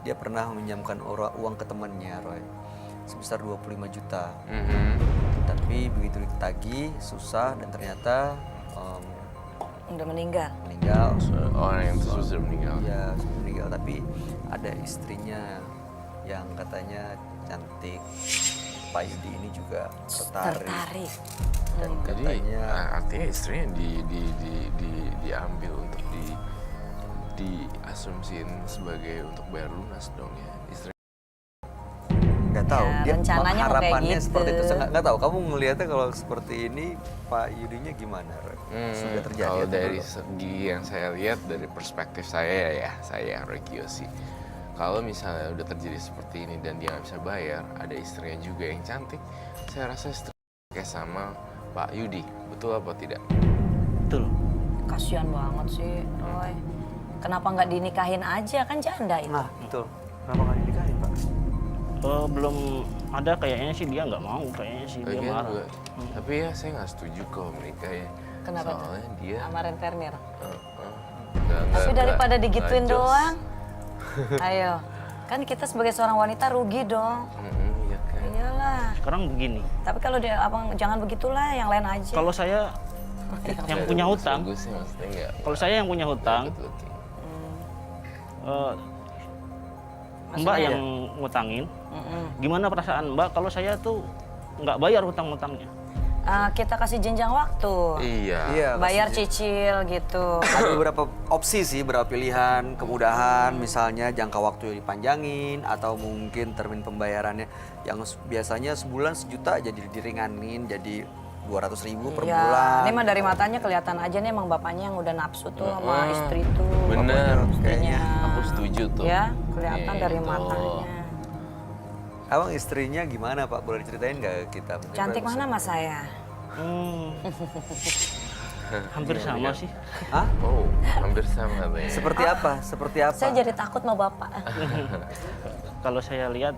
S1: Dia pernah meminjamkan uang ke temannya, Roy, sebesar 25 juta. Tapi begitu ditagih, susah, dan ternyata
S2: Udah meninggal.
S1: meninggal.
S7: Orang yang tersebut sudah meninggal.
S1: Iya, sudah meninggal. Tapi ada istrinya yang katanya cantik. Pak Yudi ini juga tertarik. Dan
S7: Jadi
S1: katanya
S7: artinya istrinya diambil untuk diasumsiin sebagai untuk bayar lunas dong ya. Istri
S1: nggak tahu
S2: Ya,
S1: dia
S2: rencananya mau kayak
S1: harapannya
S2: gitu.
S1: seperti itu. Saya nggak tahu kamu ngelihatnya kalau seperti ini Pak Yudinya gimana, Roy? Sudah terjadi
S7: kalau
S1: atau
S7: dari
S1: belum?
S7: segi yang saya lihat dari perspektif saya ya, saya Roy Kiyoshi. Kalau misalnya udah terjadi seperti ini dan dia nggak bisa bayar, ada istrinya juga yang cantik, saya rasa istri kayak sama Pak Yudi, betul apa tidak?
S10: Betul.
S2: Kasihan banget sih, Roy. Kenapa nggak dinikahin aja, kan janda itu.
S1: Nah, betul. Kenapa nggak dinikahin, Pak?
S10: Belum ada, kayaknya sih dia nggak mau, kayaknya sih dia
S7: Lagian
S10: marah.
S7: juga, tapi ya saya nggak setuju kalau menikah ya.
S2: Kenapa tuh?
S7: Soalnya dia
S2: Sama rentenir.
S7: nggak-
S2: Tapi daripada
S7: nggak
S2: digituin
S7: jos.
S2: doang, ayo. Kan kita sebagai seorang wanita rugi dong.
S7: Iya kan.
S2: Iyalah.
S10: Sekarang begini,
S2: Tapi kalau dia abang jangan begitulah, yang lain aja.
S10: kalau saya yang punya hutang,
S7: Bagus sih maksudnya nggak.
S10: kalau saya yang punya hutang,
S7: good looking.
S10: Mbak yang ngutangin, gimana perasaan Mbak kalau saya tuh nggak bayar hutang-hutangnya?
S2: Kita kasih jenjang waktu.
S7: Iya.
S1: Iya,
S2: Bayar
S1: maksudnya
S2: cicil gitu.
S1: ada beberapa opsi sih, beberapa pilihan, kemudahan, misalnya jangka waktu yang dipanjangin atau mungkin termin pembayarannya yang biasanya sebulan 1 juta jadi diringanin jadi 200.000 per
S2: Iya,
S1: bulan.
S2: ini mah dari matanya kelihatan aja nih emang bapaknya yang udah nafsu tuh sama istri tuh.
S7: Bener,
S2: Istrinya.
S7: aku setuju tuh.
S2: Ya, kelihatan dari
S7: Gitu.
S2: matanya.
S1: Abang istrinya gimana, Pak? Boleh diceritain nggak ke kita? Mungkin
S2: Cantik
S1: Pak bisa-
S2: mana mas saya?
S10: Hampir sama sih.
S1: Hah?
S7: Oh, hampir sama deh.
S1: Seperti apa? Seperti apa?
S2: Saya jadi takut mau bapak.
S10: Kalau saya lihat,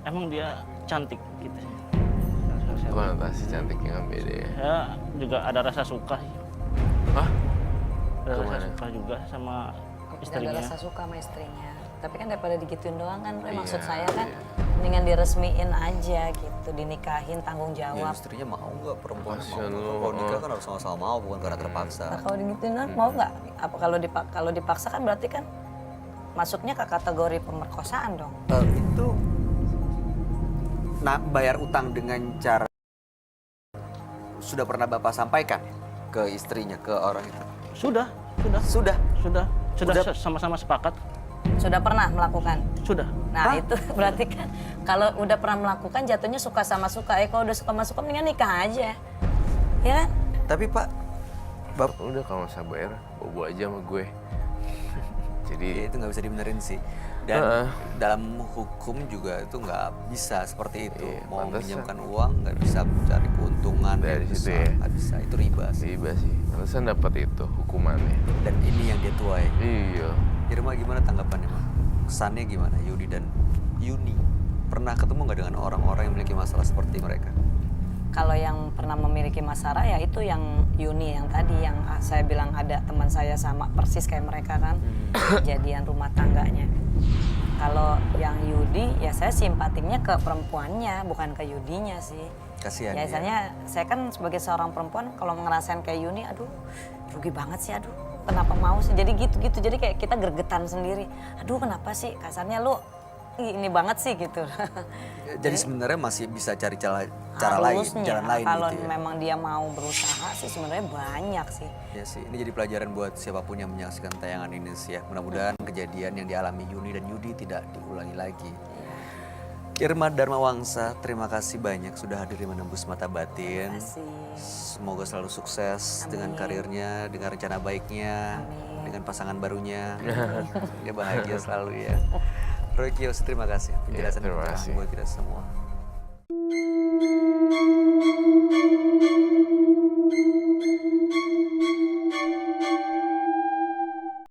S10: emang dia cantik gitu.
S7: Konotasi cantiknya kan beda ya.
S10: Saya juga ada rasa suka sih.
S7: Hah?
S10: Ada rasa
S7: Kemana?
S10: suka juga sama
S2: Gak ada
S10: istrinya.
S2: rasa suka sama istrinya. Tapi kan daripada digituin doang kan, Roy, maksud
S7: Iya,
S2: saya kan
S7: iya.
S2: mendingan diresmiin aja gitu, dinikahin, tanggung
S1: Ya,
S2: jawab.
S1: istrinya mau nggak perempuan?
S7: Kasian
S1: Mau.
S7: lu,
S1: Kalau nikah kan harus sama-sama mau, bukan karena terpaksa.
S2: Nah, kalau digituin doang mau nggak? Apa kalau dipaksa kan berarti kan masuknya ke kategori pemerkosaan dong.
S1: Itu bayar utang dengan cara sudah pernah Bapak sampaikan ke istrinya, ke orang itu?
S10: Sudah.
S1: Sudah.
S10: Sudah
S1: Udah.
S10: sama-sama sepakat.
S2: Sudah pernah melakukan?
S10: Sudah.
S2: Nah itu berarti kan kalau udah pernah melakukan jatuhnya suka sama suka. Kalau udah suka sama suka mendingan nikah aja. Ya kan?
S1: Tapi Pak,
S7: Udah kalau nggak sabar, bobo aja sama gue. Jadi
S1: ya itu nggak bisa dibenerin sih. Dan dalam hukum juga itu nggak bisa seperti itu.
S7: Iya,
S1: Mau
S7: pantesan.
S1: minjamkan uang nggak bisa cari keuntungan
S7: Dari
S1: yang
S7: situ
S1: besar.
S7: ya.
S1: Nggak bisa, itu riba sih.
S7: riba sih. Alasan dapat itu hukumannya.
S1: Dan ini yang dia tuai.
S7: Iya.
S1: Irma gimana tanggapannya, Ma? Kesannya gimana, Yudi dan Yuni? Pernah ketemu nggak dengan orang-orang yang memiliki masalah seperti mereka?
S2: Kalau yang pernah memiliki masalah ya itu yang Yuni yang tadi yang saya bilang ada teman saya sama persis kayak mereka kan kejadian rumah tangganya. Kalau yang Yudi ya saya simpatiknya ke perempuannya bukan ke Yudinya sih.
S1: Kasihan
S2: Ya
S1: dia.
S2: misalnya saya kan sebagai seorang perempuan kalau ngerasain kayak Yuni aduh rugi banget sih aduh kenapa mau sih jadi gitu-gitu jadi kayak kita gregetan sendiri. Aduh kenapa sih kasarnya lu ini banget sih gitu.
S1: Jadi sebenarnya masih bisa cari cara lain,
S2: Harusnya,
S1: jalan lain
S2: kalau
S1: gitu ya.
S2: memang dia mau berusaha sih sebenarnya banyak sih.
S1: Ya sih, ini jadi pelajaran buat siapapun yang menyaksikan tayangan ini sih ya. Mudah-mudahan kejadian yang dialami Yuni dan Yudi tidak diulangi lagi. Irma Darmawangsa, terima kasih banyak sudah hadir di Menembus Mata Batin.
S2: Terima kasih.
S1: Semoga selalu sukses
S2: Amin.
S1: dengan karirnya, dengan rencana baiknya,
S2: Amin.
S1: dengan pasangan barunya. Dia bahagia selalu ya. Roy Kiyoshi, terima kasih penjelasan
S7: terima
S1: pencerahan
S7: kasih.
S1: buat kita semua.